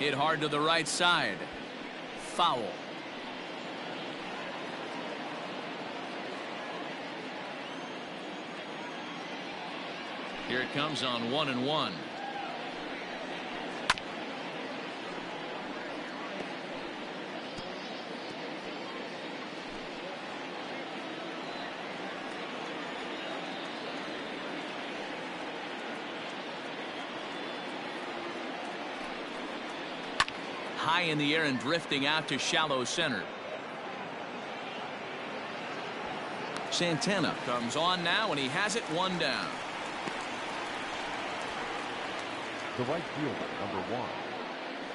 Hit hard to the right side. Foul. Here it comes on 1-1. High in the air and drifting out to shallow center. Santana comes on now, and he has it 1 down. The right fielder, number 1,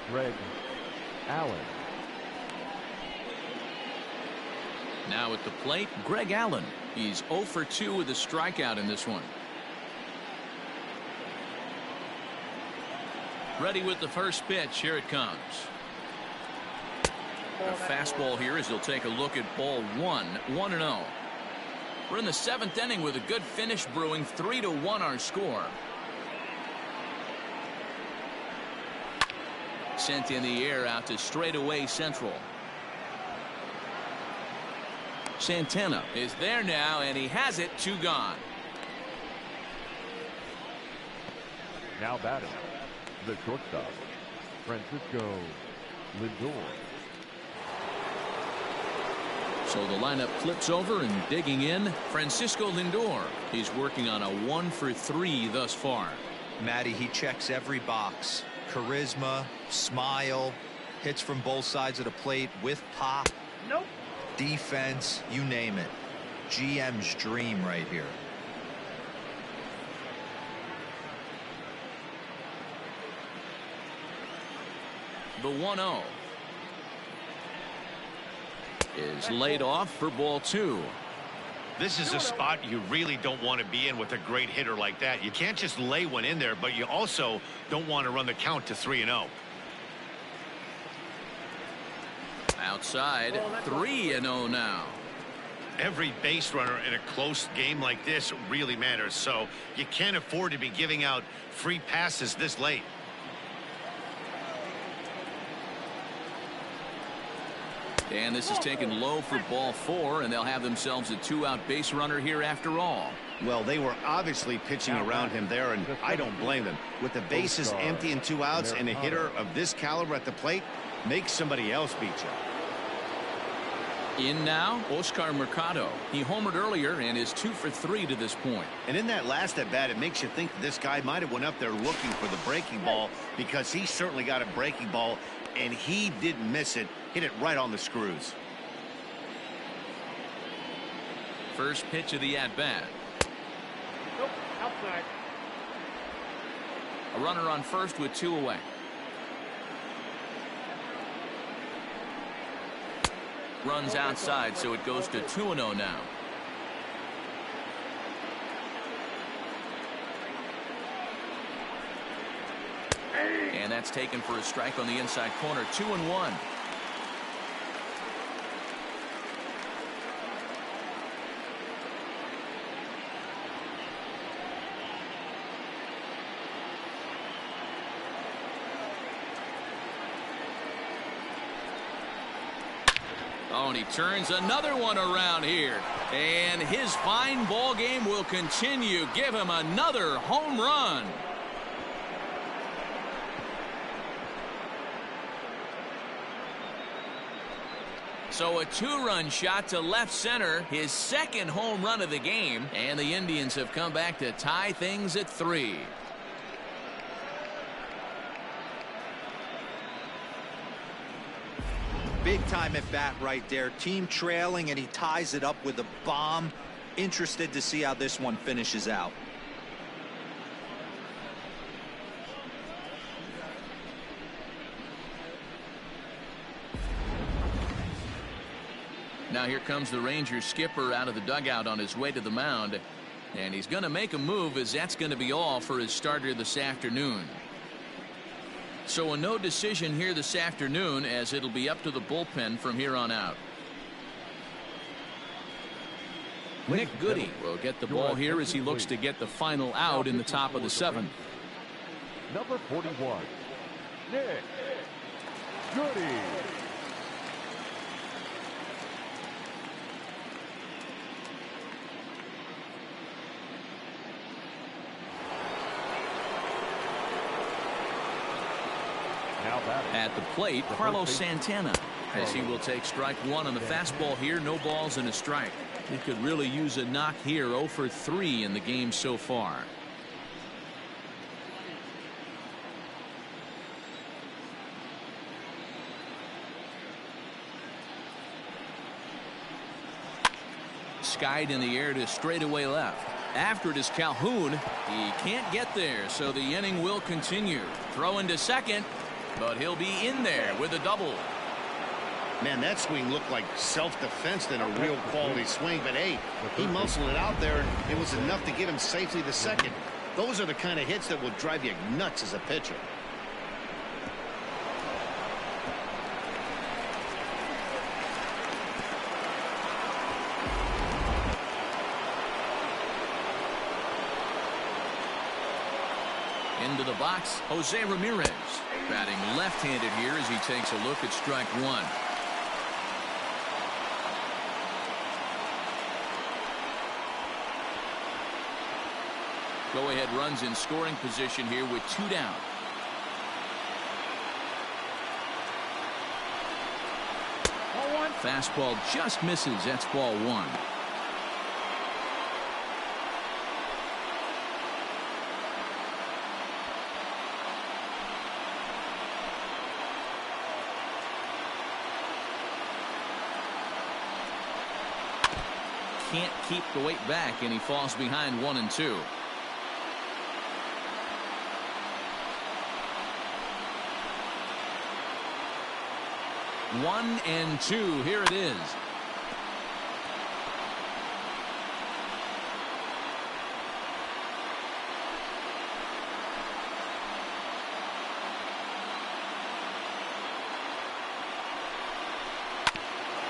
Greg Allen. Now at the plate, Greg Allen. He's 0 for 2 with a strikeout in this one. Ready with the first pitch. Here it comes. A fastball here as he'll take a look at ball 1, 1-0. We're in the 7th inning with a good finish brewing. 3-1 our score. Sent in the air out to straightaway central. Santana is there now, and he has it. 2 gone. Now batting, the shortstop, Francisco Lindor. So the lineup flips over, and digging in, Francisco Lindor. He's working on a 1 for 3 thus far. Matty, he checks every box. Charisma, smile, hits from both sides of the plate with pop. Nope. Defense, you name it. GM's dream right here. The 1-0 is laid off for ball 2. This is a spot you really don't want to be in with a great hitter like that. You can't just lay one in there, but you also don't want to run the count to 3-0. Outside, 3-0 now. Every base runner in a close game like this really matters, so you can't afford to be giving out free passes this late. And this is taken low for ball 4, and they'll have themselves a 2-out base runner here after all. Well, they were obviously pitching around him there, and I don't blame them. With the bases empty and 2 outs and a hitter of this caliber at the plate, make somebody else beat you. In now, Oscar Mercado. He homered earlier and is 2 for 3 to this point. And in that last at bat, it makes you think that this guy might have went up there looking for the breaking ball, because he certainly got a breaking ball, and he didn't miss it. Hit it right on the screws. First pitch of the at-bat. Nope. Outside. A runner on first with 2 away. runs outside, so it goes to 2-0 now. And that's taken for a strike on the inside corner. 2-1. Oh, and he turns another one around here. And his fine ball game will continue. Give him another home run. So a two-run shot to left center, his second home run of the game, and the Indians have come back to tie things at 3. Big time at bat right there. Team trailing, and he ties it up with a bomb. Interested to see how this one finishes out. Now here comes the Rangers skipper out of the dugout on his way to the mound. And he's going to make a move, as that's going to be all for his starter this afternoon. So a no decision here this afternoon, as it'll be up to the bullpen from here on out. Nick Goody will get the ball here as he looks to get the final out in the top of the 7th. Number 41, Nick Goody. At the plate, Carlos Santana, as he will take strike 1 on the fastball here. No balls and a strike. He could really use a knock here. 0 for 3 in the game so far. Skied in the air to straightaway left. After it is Calhoun. He can't get there, so the inning will continue. Throw into second, but he'll be in there with a double. Man, that swing looked like self-defense than a real quality swing, but hey, he muscled it out there, and it was enough to get him safely to second. Those are the kind of hits that will drive you nuts as a pitcher. Into the box, Jose Ramirez, batting left-handed here as he takes a look at strike 1. Go-ahead runs in scoring position here with 2 down. Fastball just misses. That's ball 1. Can't keep the weight back, and he falls behind 1 and 2. One and 2. Here it is.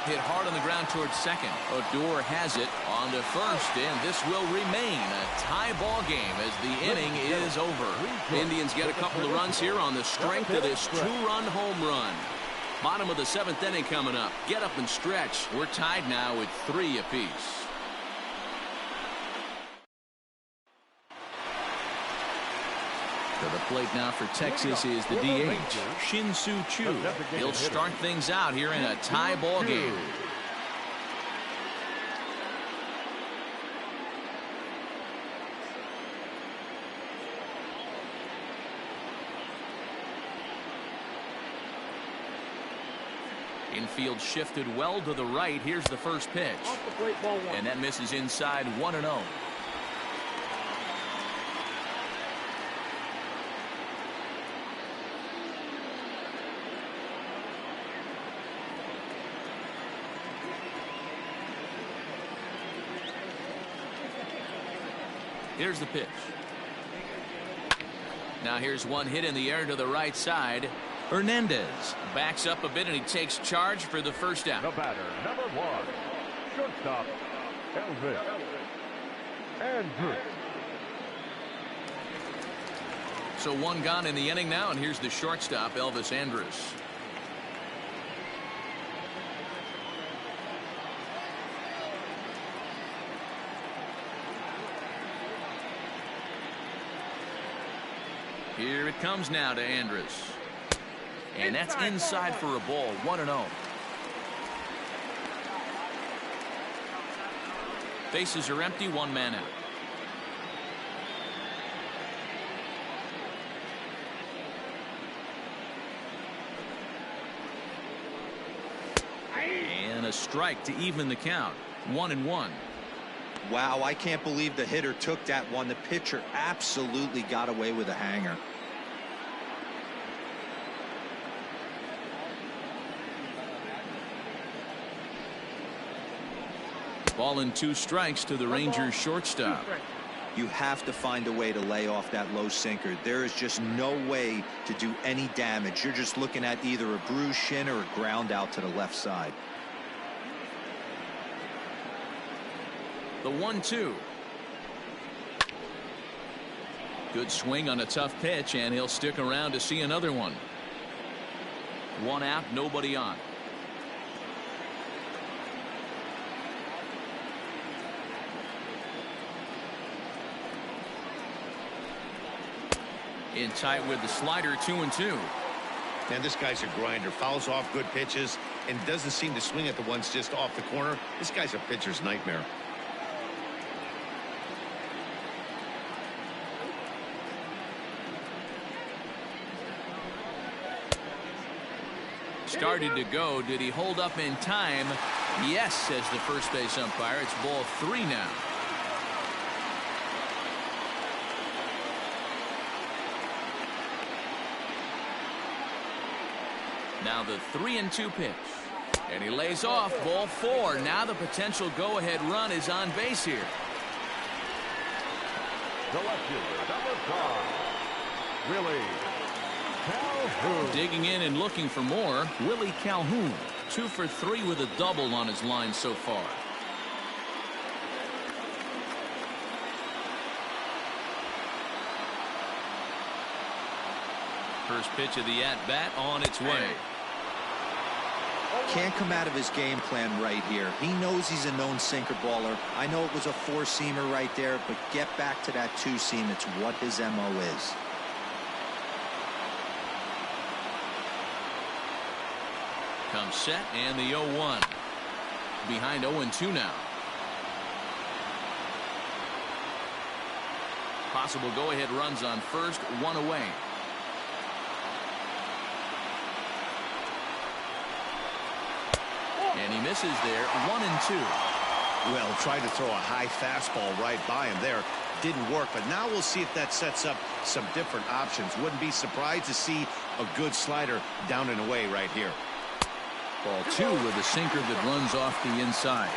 Hit hard on the ground towards second. Odor has it on to first, and this will remain a tie ball game as the inning is over. Indians get a couple of runs here on the strength of this 2-run home run. Bottom of the 7th inning coming up. Get up and stretch. We're tied now at 3 apiece. To the plate now for Texas is the DH, Shin-Soo Choo. He'll start things out here in a tie ball game. Infield shifted well to the right. Here's the first pitch. And that misses inside 1-0. Here's the pitch. Now here's one hit in the air to the right side. Hernandez backs up a bit and he takes charge for the first out. The batter, number 1, shortstop, Elvis Andrus. So one gone in the inning now, and here's the shortstop, Elvis Andrus. Here it comes now to Andrus. And that's inside for a ball, 1-0. Bases are empty, one man out. And a strike to even the count, 1-1. Wow, I can't believe the hitter took that one. The pitcher absolutely got away with a hanger. Ball and 2 strikes to the Rangers shortstop. You have to find a way to lay off that low sinker. There is just no way to do any damage. You're just looking at either a bruised shin or a ground out to the left side. The 1-2. Good swing on a tough pitch, and he'll stick around to see another one. One out, nobody on. In tight with the slider, 2-2. Man, this guy's a grinder. Fouls off good pitches and doesn't seem to swing at the ones just off the corner. This guy's a pitcher's nightmare. Started to go. Did he hold up in time? Yes, says the first base umpire. It's ball 3 now. Now the 3-2 pitch. And he lays off, ball 4. Now the potential go-ahead run is on base here. Selected, number 5, Willie Calhoun. Digging in and looking for more, Willie Calhoun. 2 for 3 with a double on his line so far. First pitch of the at-bat on its way. Can't come out of his game plan right here. He knows he's a known sinker baller. I know it was a 4-seamer right there, but get back to that 2-seam. It's what his MO is. Comes set and the 0-1. Behind 0-2 now. Possible go-ahead runs on first, 1 away. And he misses there, 1-2. Well, tried to throw a high fastball right by him there. Didn't work, but now we'll see if that sets up some different options. Wouldn't be surprised to see a good slider down and away right here. Ball 2 with a sinker that runs off the inside.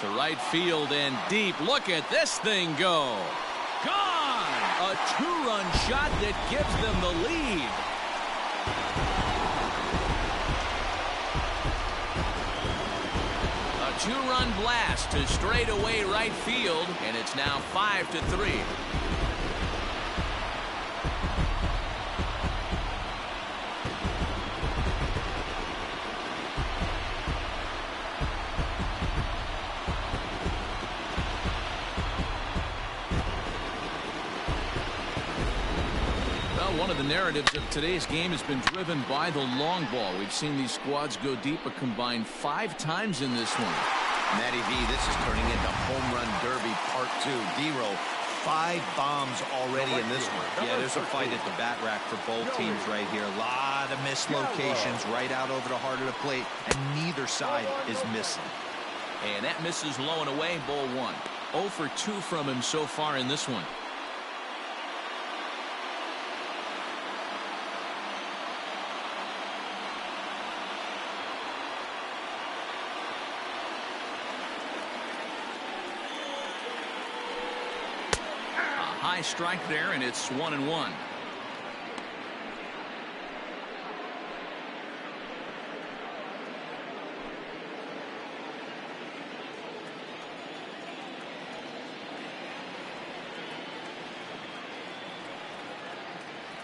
To right field and deep. Look at this thing go. Gone! A 2-run shot that gives them the lead. A 2-run blast to straightaway right field, and it's now 5-3. One of the narratives of today's game has been driven by the long ball. We've seen these squads go deep a combined 5 times in this one. Matty V, this is turning into Home Run Derby Part 2. D-Row, 5 bombs already in this one. Yeah, there's a fight at the bat rack for both teams right here. A lot of missed locations right out over the heart of the plate, and neither side is missing. And that misses low and away, ball 1. 0 for 2 from him so far in this one. high strike there, and it's 1-1.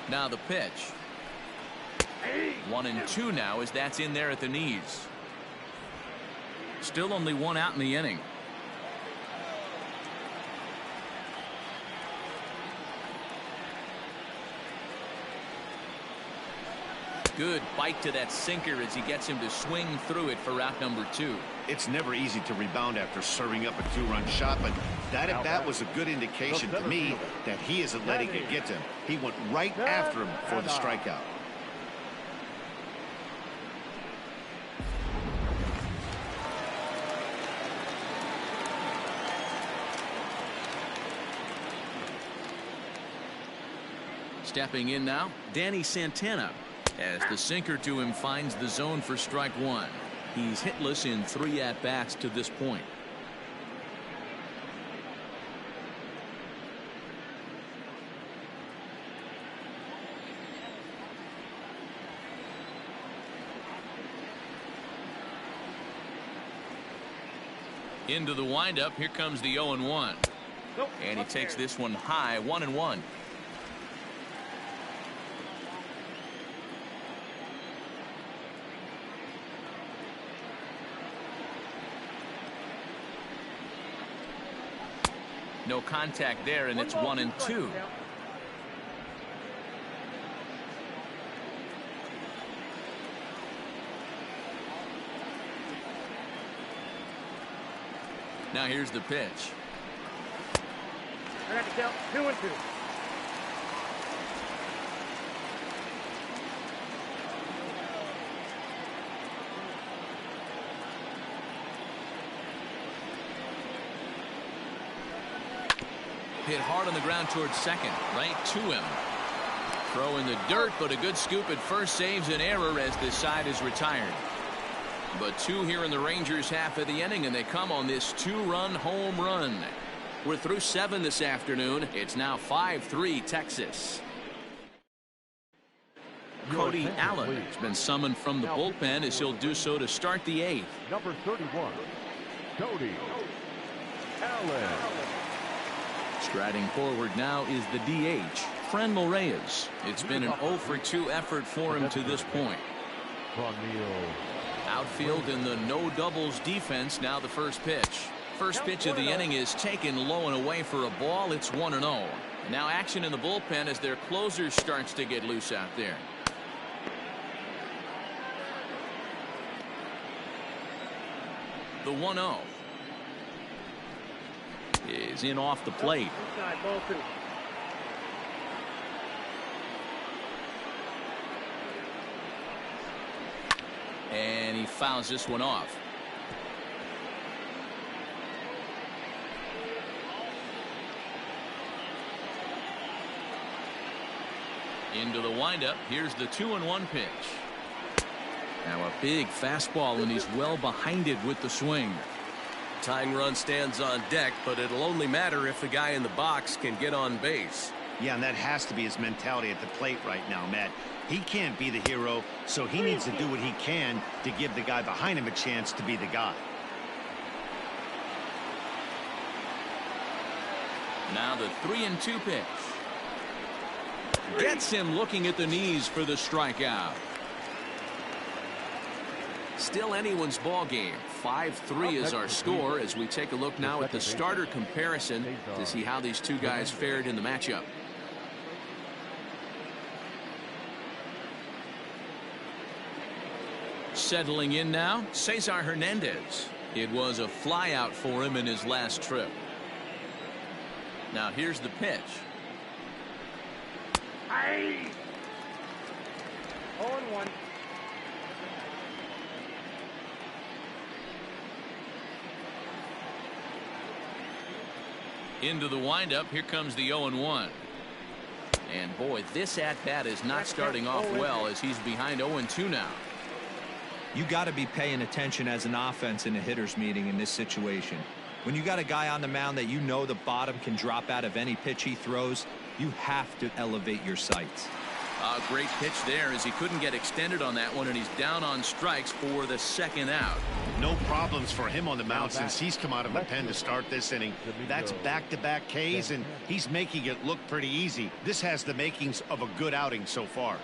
Now the pitch. 1-2 now as that's in there at the knees. Still only one out in the inning. Good bite to that sinker as he gets him to swing through it for out number 2. It's never easy to rebound after serving up a 2-run shot, but that at bat was a good indication to me that he isn't letting it get to him. He went right after him for the strikeout. Stepping in now, Danny Santana, as the sinker to him finds the zone for strike 1. He's hitless in 3 at-bats to this point. Into the windup, here comes the 0-1. And he takes this one high, 1-1. No contact there, and it's 1-2. Now here's the pitch. 2-2. Hit hard on the ground towards second, right to him. Throw in the dirt, but a good scoop at first saves an error as this side is retired. But 2 here in the Rangers half of the inning, and they come on this 2-run home run. We're through 7 this afternoon. It's now 5-3 Texas. Cody Allen has been summoned from the bullpen as he'll do so to start the 8th. Number 31, Cody Allen. Striding forward now is the DH, Franmil Reyes. It's been an 0-for-2 effort for him to this point. Outfield in the no doubles defense. Now the first pitch. First pitch of the inning is taken low and away for a ball. It's 1-0. Now action in the bullpen as their closer starts to get loose out there. The 1-0 is in off the plate. And he fouls this one off. Into the windup. Here's the 2-1 pitch. Now a big fastball, and he's well behind it with the swing. Tying run stands on deck, but it'll only matter if the guy in the box can get on base. Yeah, and that has to be his mentality at the plate right now, Matt. He can't be the hero, so he needs to do what he can to give the guy behind him a chance to be the guy. Now the 3-2 pitch. Gets him looking at the knees for the strikeout. Still anyone's ball game. 5-3 is our score as we take a look now at the starter comparison to see how these two guys fared in the matchup. Settling in now, Cesar Hernandez. It was a flyout for him in his last trip. Now here's the pitch. 0-1. Into the windup. Here comes the 0-1. And boy, this at-bat is not starting off well as he's behind 0-2 now. You got to be paying attention as an offense in a hitter's meeting in this situation. When you got a guy on the mound that you know the bottom can drop out of any pitch he throws, you have to elevate your sights. A great pitch there as he couldn't get extended on that one, and he's down on strikes for the second out. No problems for him on the mound since he's come out of the pen to start this inning. That's back-to-back Ks, and he's making it look pretty easy. This has the makings of a good outing so far.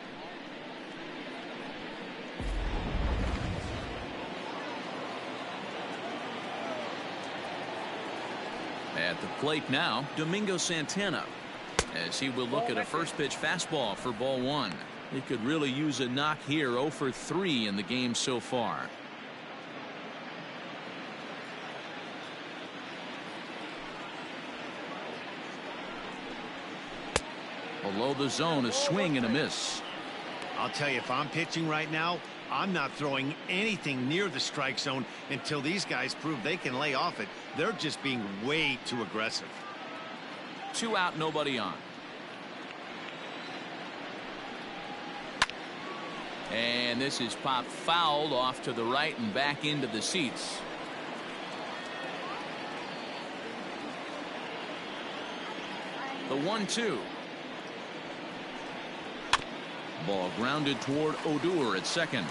At the plate now, Domingo Santana, as he will look at a first pitch fastball for ball one. He could really use a knock here. 0 for 3 in the game so far. Below the zone, a swing and a miss. I'll tell you, if I'm pitching right now, I'm not throwing anything near the strike zone until these guys prove they can lay off it. They're just being way too aggressive. 2 out, nobody on. And this is popped foul off to the right and back into the seats. The 1-2. Ball grounded toward Odor at second.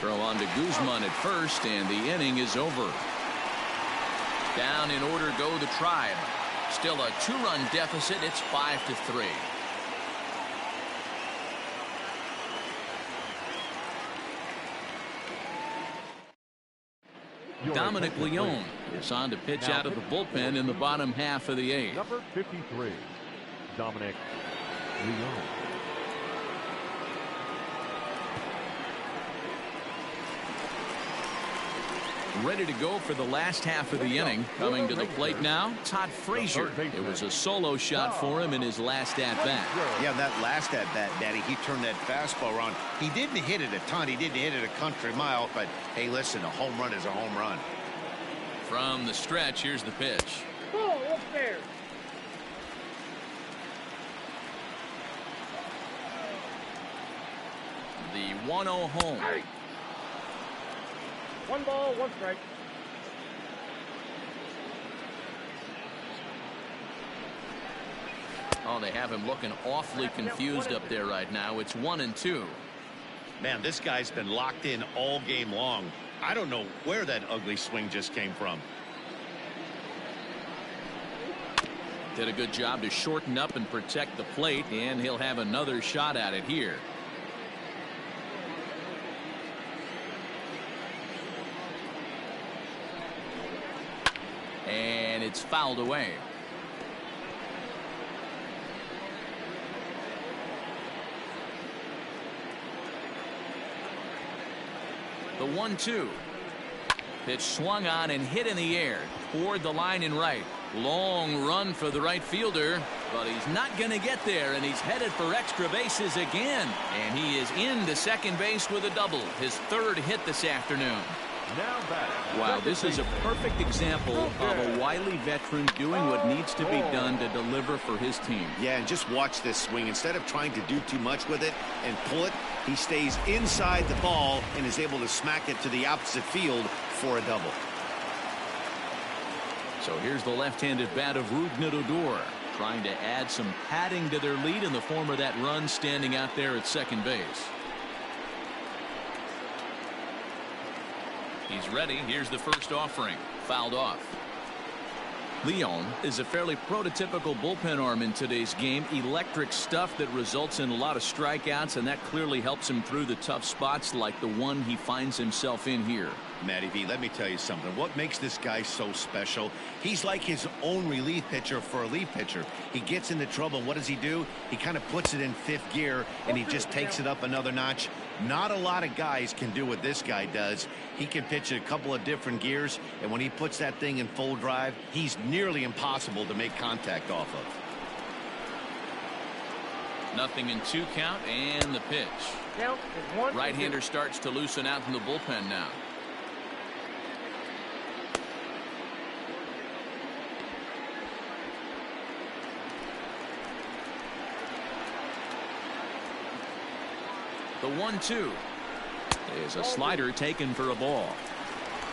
Throw on to Guzman at first, and the inning is over. Down in order go the Tribe. Still a 2-run deficit. It's 5-3. Dominic Leone is on to pitch out of the bullpen in the bottom half of the 8th. Number 53, Dominic Leone. Ready to go for the last half of the inning. Coming to the plate now, Todd Frazier. It was a solo shot for him in his last at-bat. Yeah, that last at-bat, Daddy, he turned that fastball around. He didn't hit it a ton. He didn't hit it a country mile. But, hey, listen, a home run is a home run. From the stretch, here's the pitch. Ball up there. The 1-0 home. 1 ball, 1 strike. Oh, they have him looking awfully confused up there right now. It's 1-2. Man, this guy's been locked in all game long. I don't know where that ugly swing just came from. Did a good job to shorten up and protect the plate, and he'll have another shot at it here. And it's fouled away. The 1-2. Pitch swung on and hit in the air toward the line in right. Long run for the right fielder, but he's not going to get there, and he's headed for extra bases again. And he is into second base with a double, his 3rd hit this afternoon. Now back. Wow, this is a perfect example of a wily veteran doing what needs to be done to deliver for his team. Yeah, and just watch this swing. Instead of trying to do too much with it and pull it, he stays inside the ball and is able to smack it to the opposite field for a double. So here's the left-handed bat of Rougned Odor, trying to add some padding to their lead in the form of that run standing out there at second base. He's ready. Here's the first offering. Fouled off. Leone is a fairly prototypical bullpen arm in today's game. Electric stuff that results in a lot of strikeouts, and that clearly helps him through the tough spots like the one he finds himself in here. Matty V, let me tell you something. What makes this guy so special? He's like his own relief pitcher for a relief pitcher. He gets into trouble, and what does he do? He kind of puts it in 5th gear, and he just takes it up another notch. Not a lot of guys can do what this guy does. He can pitch a couple of different gears, and when he puts that thing in full drive, he's nearly impossible to make contact off of. 0-2 count, and the pitch. Count is 1. Right-hander starts to loosen out in the bullpen now. The 1-2 is a slider taken for a ball.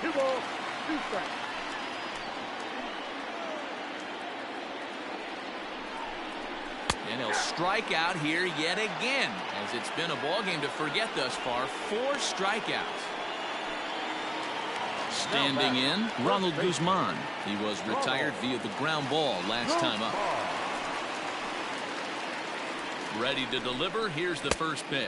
2 balls, 2 strikes. And he'll strike out here yet again, as it's been a ball game to forget thus far. 4 strikeouts. Standing in, Ronald Guzman. He was retired via the ground ball last time up. Ready to deliver. Here's the first pitch.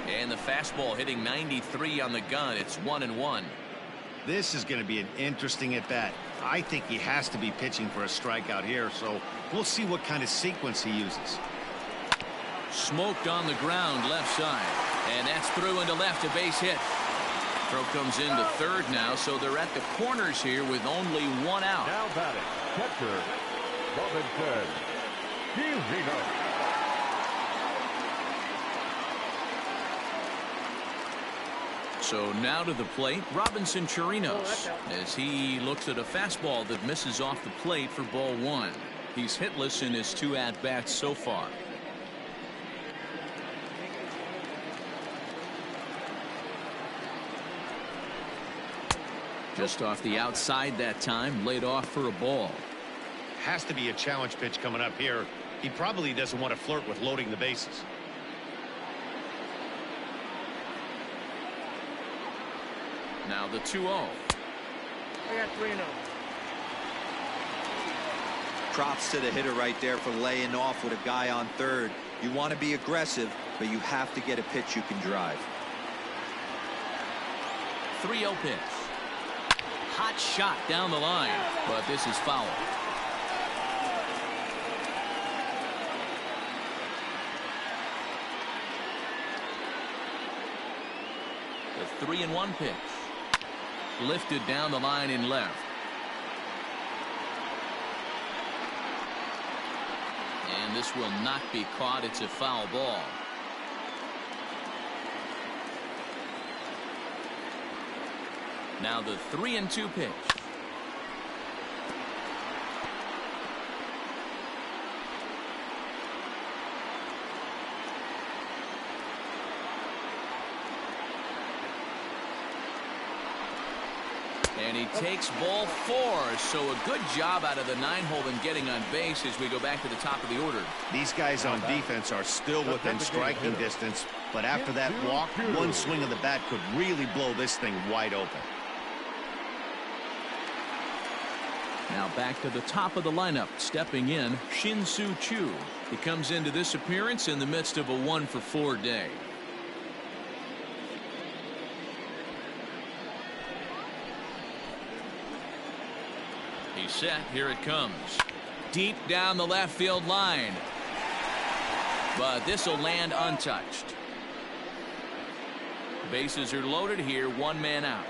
And the fastball hitting 93 on the gun. It's 1-1. This is going to be an interesting at bat. I think he has to be pitching for a strikeout here, so we'll see what kind of sequence he uses. Smoked on the ground left side, and that's through into left, a base hit. Throw comes into third now, so they're at the corners here with only 1 out. Now batting, catcher, Robinson Chirinos. So now to the plate, Robinson Chirinos, as he looks at a fastball that misses off the plate for ball 1. He's hitless in his 2 at-bats so far. Just off the outside that time, laid off for a ball. Has to be a challenge pitch coming up here. He probably doesn't want to flirt with loading the bases. Now the 2-0. I got 3-0. Props to the hitter right there for laying off with a guy on third. You want to be aggressive, but you have to get a pitch you can drive. 3-0 pitch. Hot shot down the line, but this is foul. The 3-1 pitch. Lifted down the line in left. And this will not be caught. It's a foul ball. Now the 3-2 pitch. And he takes ball 4. So a good job out of the 9-hole in getting on base as we go back to the top of the order. These guys on defense are still within striking distance, but after that walk, one swing of the bat could really blow this thing wide open. Now back to the top of the lineup, stepping in, Shin-Soo Choo. He comes into this appearance in the midst of a 1-for-4 day. He's set. Here it comes. Deep down the left field line. But this will land untouched. Bases are loaded here. 1 man out.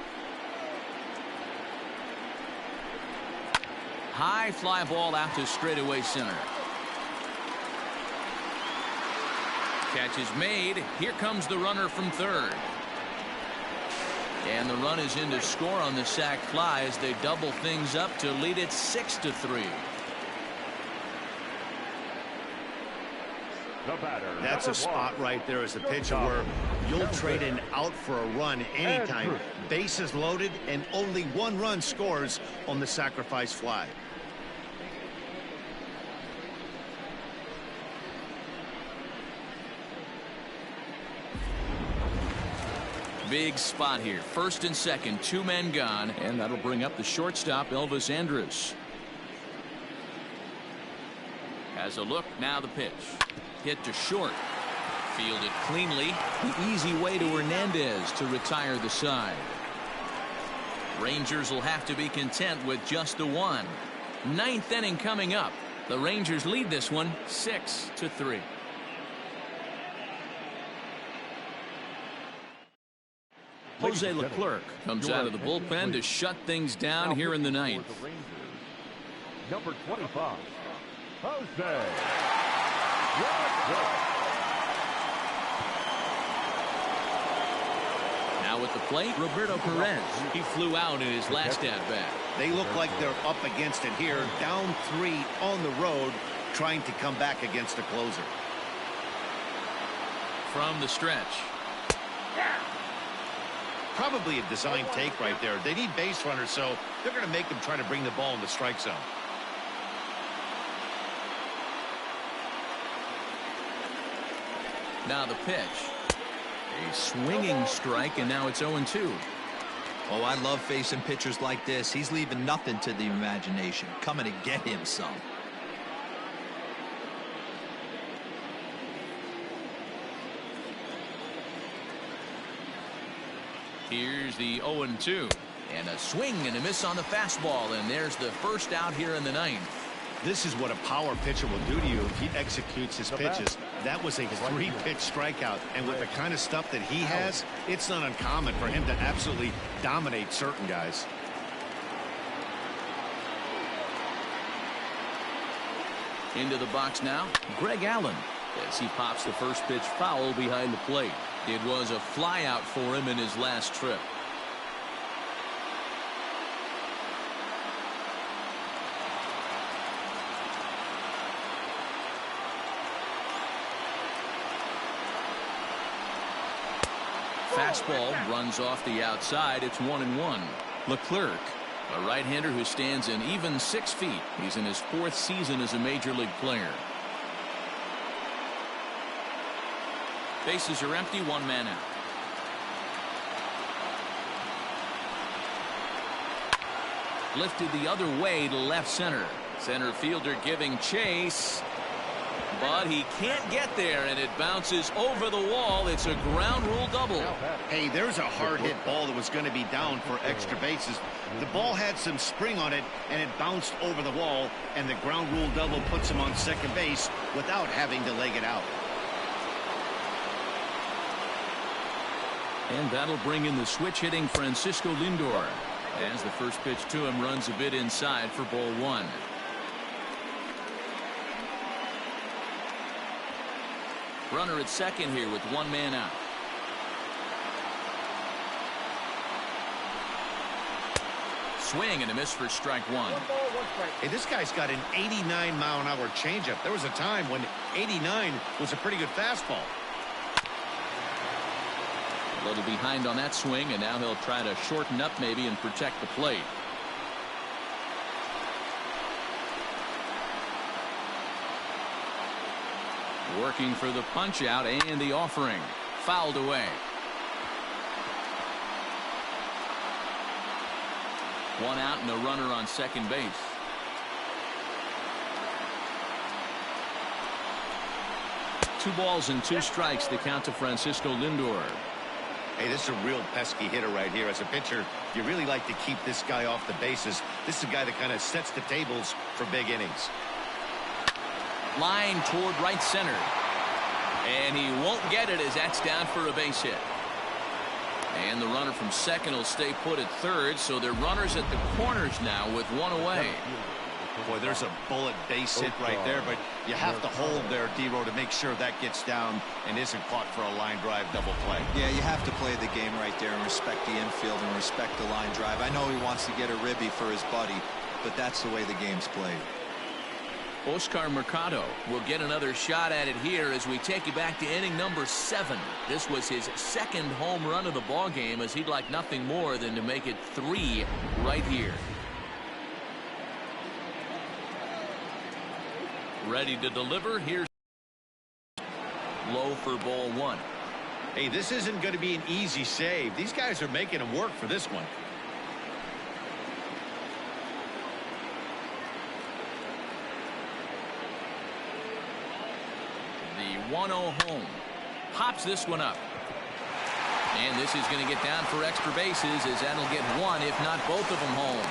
High fly ball out to straightaway center. Catch is made. Here comes the runner from third. And the run is in to score on the sac fly as they double things up to lead it 6-3. That's a spot right there as a pitcher where you'll trade an out for a run anytime. Bases loaded and only 1 run scores on the sacrifice fly. Big spot here. First and second, 2 men gone, and that'll bring up the shortstop, Elvis Andrus. Has a look. Now the pitch. Hit to short. Fielded cleanly. The easy way to Hernandez to retire the side. Rangers will have to be content with just the 1. 9th inning coming up. The Rangers lead this one 6-3. Jose Leclerc comes out of the bullpen to shut things down here in the 9th. Number 25, Jose. Now at the plate, Roberto Perez. He flew out in his last at-bat. They look like they're up against it here, down 3 on the road, trying to come back against a closer. From the stretch. Probably a design take right there. They need base runners, so they're going to make them try to bring the ball in the strike zone. Now the pitch. A swinging strike, and now it's 0-2. Oh, I love facing pitchers like this. He's leaving nothing to the imagination. Coming to get him some. Here's the 0-2. And a swing and a miss on the fastball, and there's the first out here in the ninth. This is what a power pitcher will do to you if he executes his pitches. That was a 3-pitch strikeout, and with the kind of stuff that he has, it's not uncommon for him to absolutely dominate certain guys. Into the box now, Greg Allen, as he pops the first pitch foul behind the plate. It was a flyout for him in his last trip. Fastball runs off the outside. It's 1-1. Leclerc, a right-hander who stands an even 6 feet. He's in his 4th season as a major league player. Bases are empty, 1 man out. Lifted the other way to left center. Center fielder giving chase. But he can't get there, and it bounces over the wall. It's a ground rule double. Hey, there's a hard hit ball that was going to be down for extra bases. The ball had some spring on it, and it bounced over the wall, and the ground rule double puts him on second base without having to leg it out. And that'll bring in the switch hitting Francisco Lindor, as the first pitch to him runs a bit inside for ball 1. Runner at second here with 1 man out. Swing and a miss for strike 1. Hey, this guy's got an 89-mile-an-hour changeup. There was a time when 89 was a pretty good fastball. A little behind on that swing, and now he'll try to shorten up maybe and protect the plate. Working for the punch out and the offering. Fouled away. One out and a runner on second base. Two balls and 2 strikes to count to Francisco Lindor. Hey, this is a real pesky hitter right here. As a pitcher, you really like to keep this guy off the bases. This is a guy that kind of sets the tables for big innings. Line toward right center. And he won't get it as that's down for a base hit. And the runner from second will stay put at third, so they're runners at the corners now with 1 away. Boy, there's a bullet base hit right there, but you have to hold there, D-Row, to make sure that gets down and isn't caught for a line drive double play. Yeah, you have to play the game right there and respect the infield and respect the line drive. I know he wants to get a ribby for his buddy, but that's the way the game's played. Oscar Mercado will get another shot at it here as we take you back to inning number 7. This was his 2nd home run of the ball game, as he'd like nothing more than to make it 3 right here. Ready to deliver. Here's low for ball 1. Hey, this isn't going to be an easy save. These guys are making him work for this one. The 1-0 home. Hops this one up. And this is going to get down for extra bases, as that'll get 1, if not both of them, home.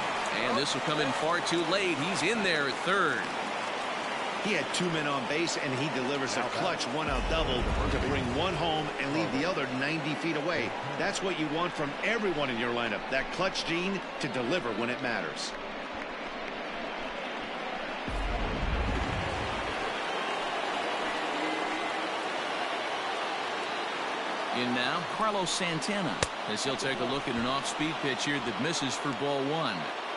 And this will come in far too late. He's in there at third. He had 2 men on base, and he delivers a clutch 1-out double to bring 1 home and leave the other 90 feet away. That's what you want from everyone in your lineup, that clutch gene to deliver when it matters. In now, Carlos Santana, as he'll take a look at an off-speed pitch here that misses for ball 1.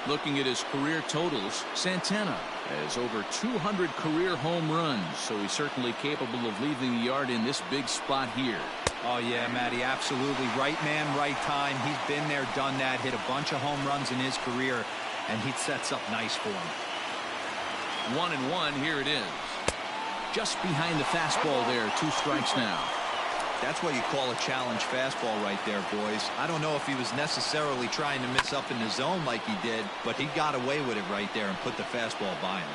Looking at his career totals, Santana has over 200 career home runs, so he's certainly capable of leaving the yard in this big spot here. Oh, yeah, Matty, absolutely. Right man, right time. He's been there, done that, hit a bunch of home runs in his career, and he sets up nice for him. 1-1, here it is. Just behind the fastball there, 2 strikes now. That's what you call a challenge fastball right there, boys. I don't know if he was necessarily trying to miss up in the zone like he did, but he got away with it right there and put the fastball by him.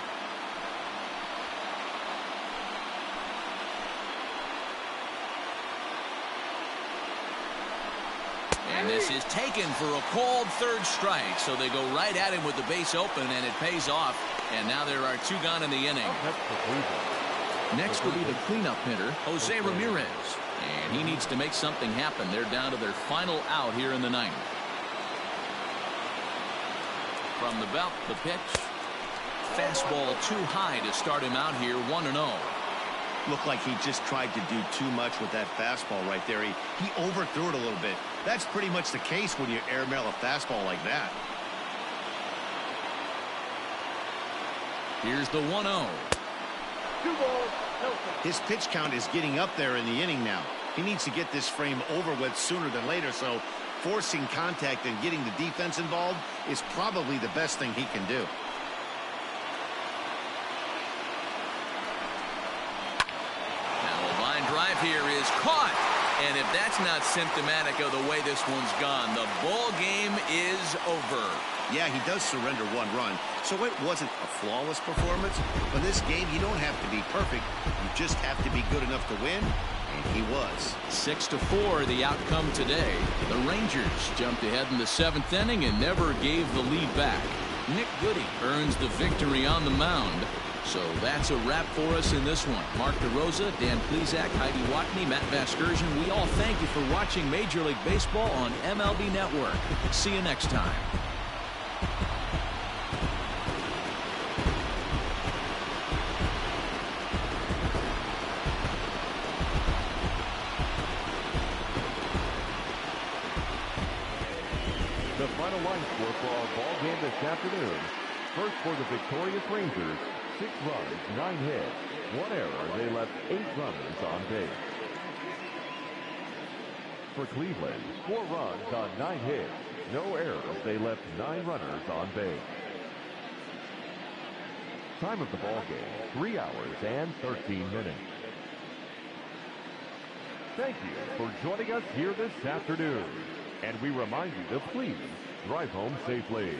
And this is taken for a called 3rd strike. So they go right at him with the base open, and it pays off. And now there are 2 gone in the inning. Next will be the cleanup hitter, Jose Ramirez. And he needs to make something happen. They're down to their final out here in the 9th. From the belt, the pitch. Fastball too high to start him out here, 1-0. Looked like he just tried to do too much with that fastball right there. He overthrew it a little bit. That's pretty much the case when you airmail a fastball like that. Here's the 1-0. His pitch count is getting up there in the inning now. He needs to get this frame over with sooner than later, so forcing contact and getting the defense involved is probably the best thing he can do. Now a line drive here is caught. And if that's not symptomatic of the way this one's gone, the ball game is over. Yeah, he does surrender 1 run, so it wasn't a flawless performance. But in this game, you don't have to be perfect. You just have to be good enough to win, and he was. 6-4 the outcome today. The Rangers jumped ahead in the 7th inning and never gave the lead back. Nick Goody earns the victory on the mound. So that's a wrap for us in this one. Mark DeRosa, Dan Plesac, Heidi Watney, Matt Vasgersian. We all thank you for watching Major League Baseball on MLB Network. See you next time. The final line score for our ball game this afternoon. First for the victorious Rangers, 6 runs, 9 hits, 1 error. They left 8 runners on base. For Cleveland, 4 runs on 9 hits, no errors. They left 9 runners on base. Time of the ball game, 3 hours and 13 minutes. Thank you for joining us here this afternoon. And we remind you to please drive home safely.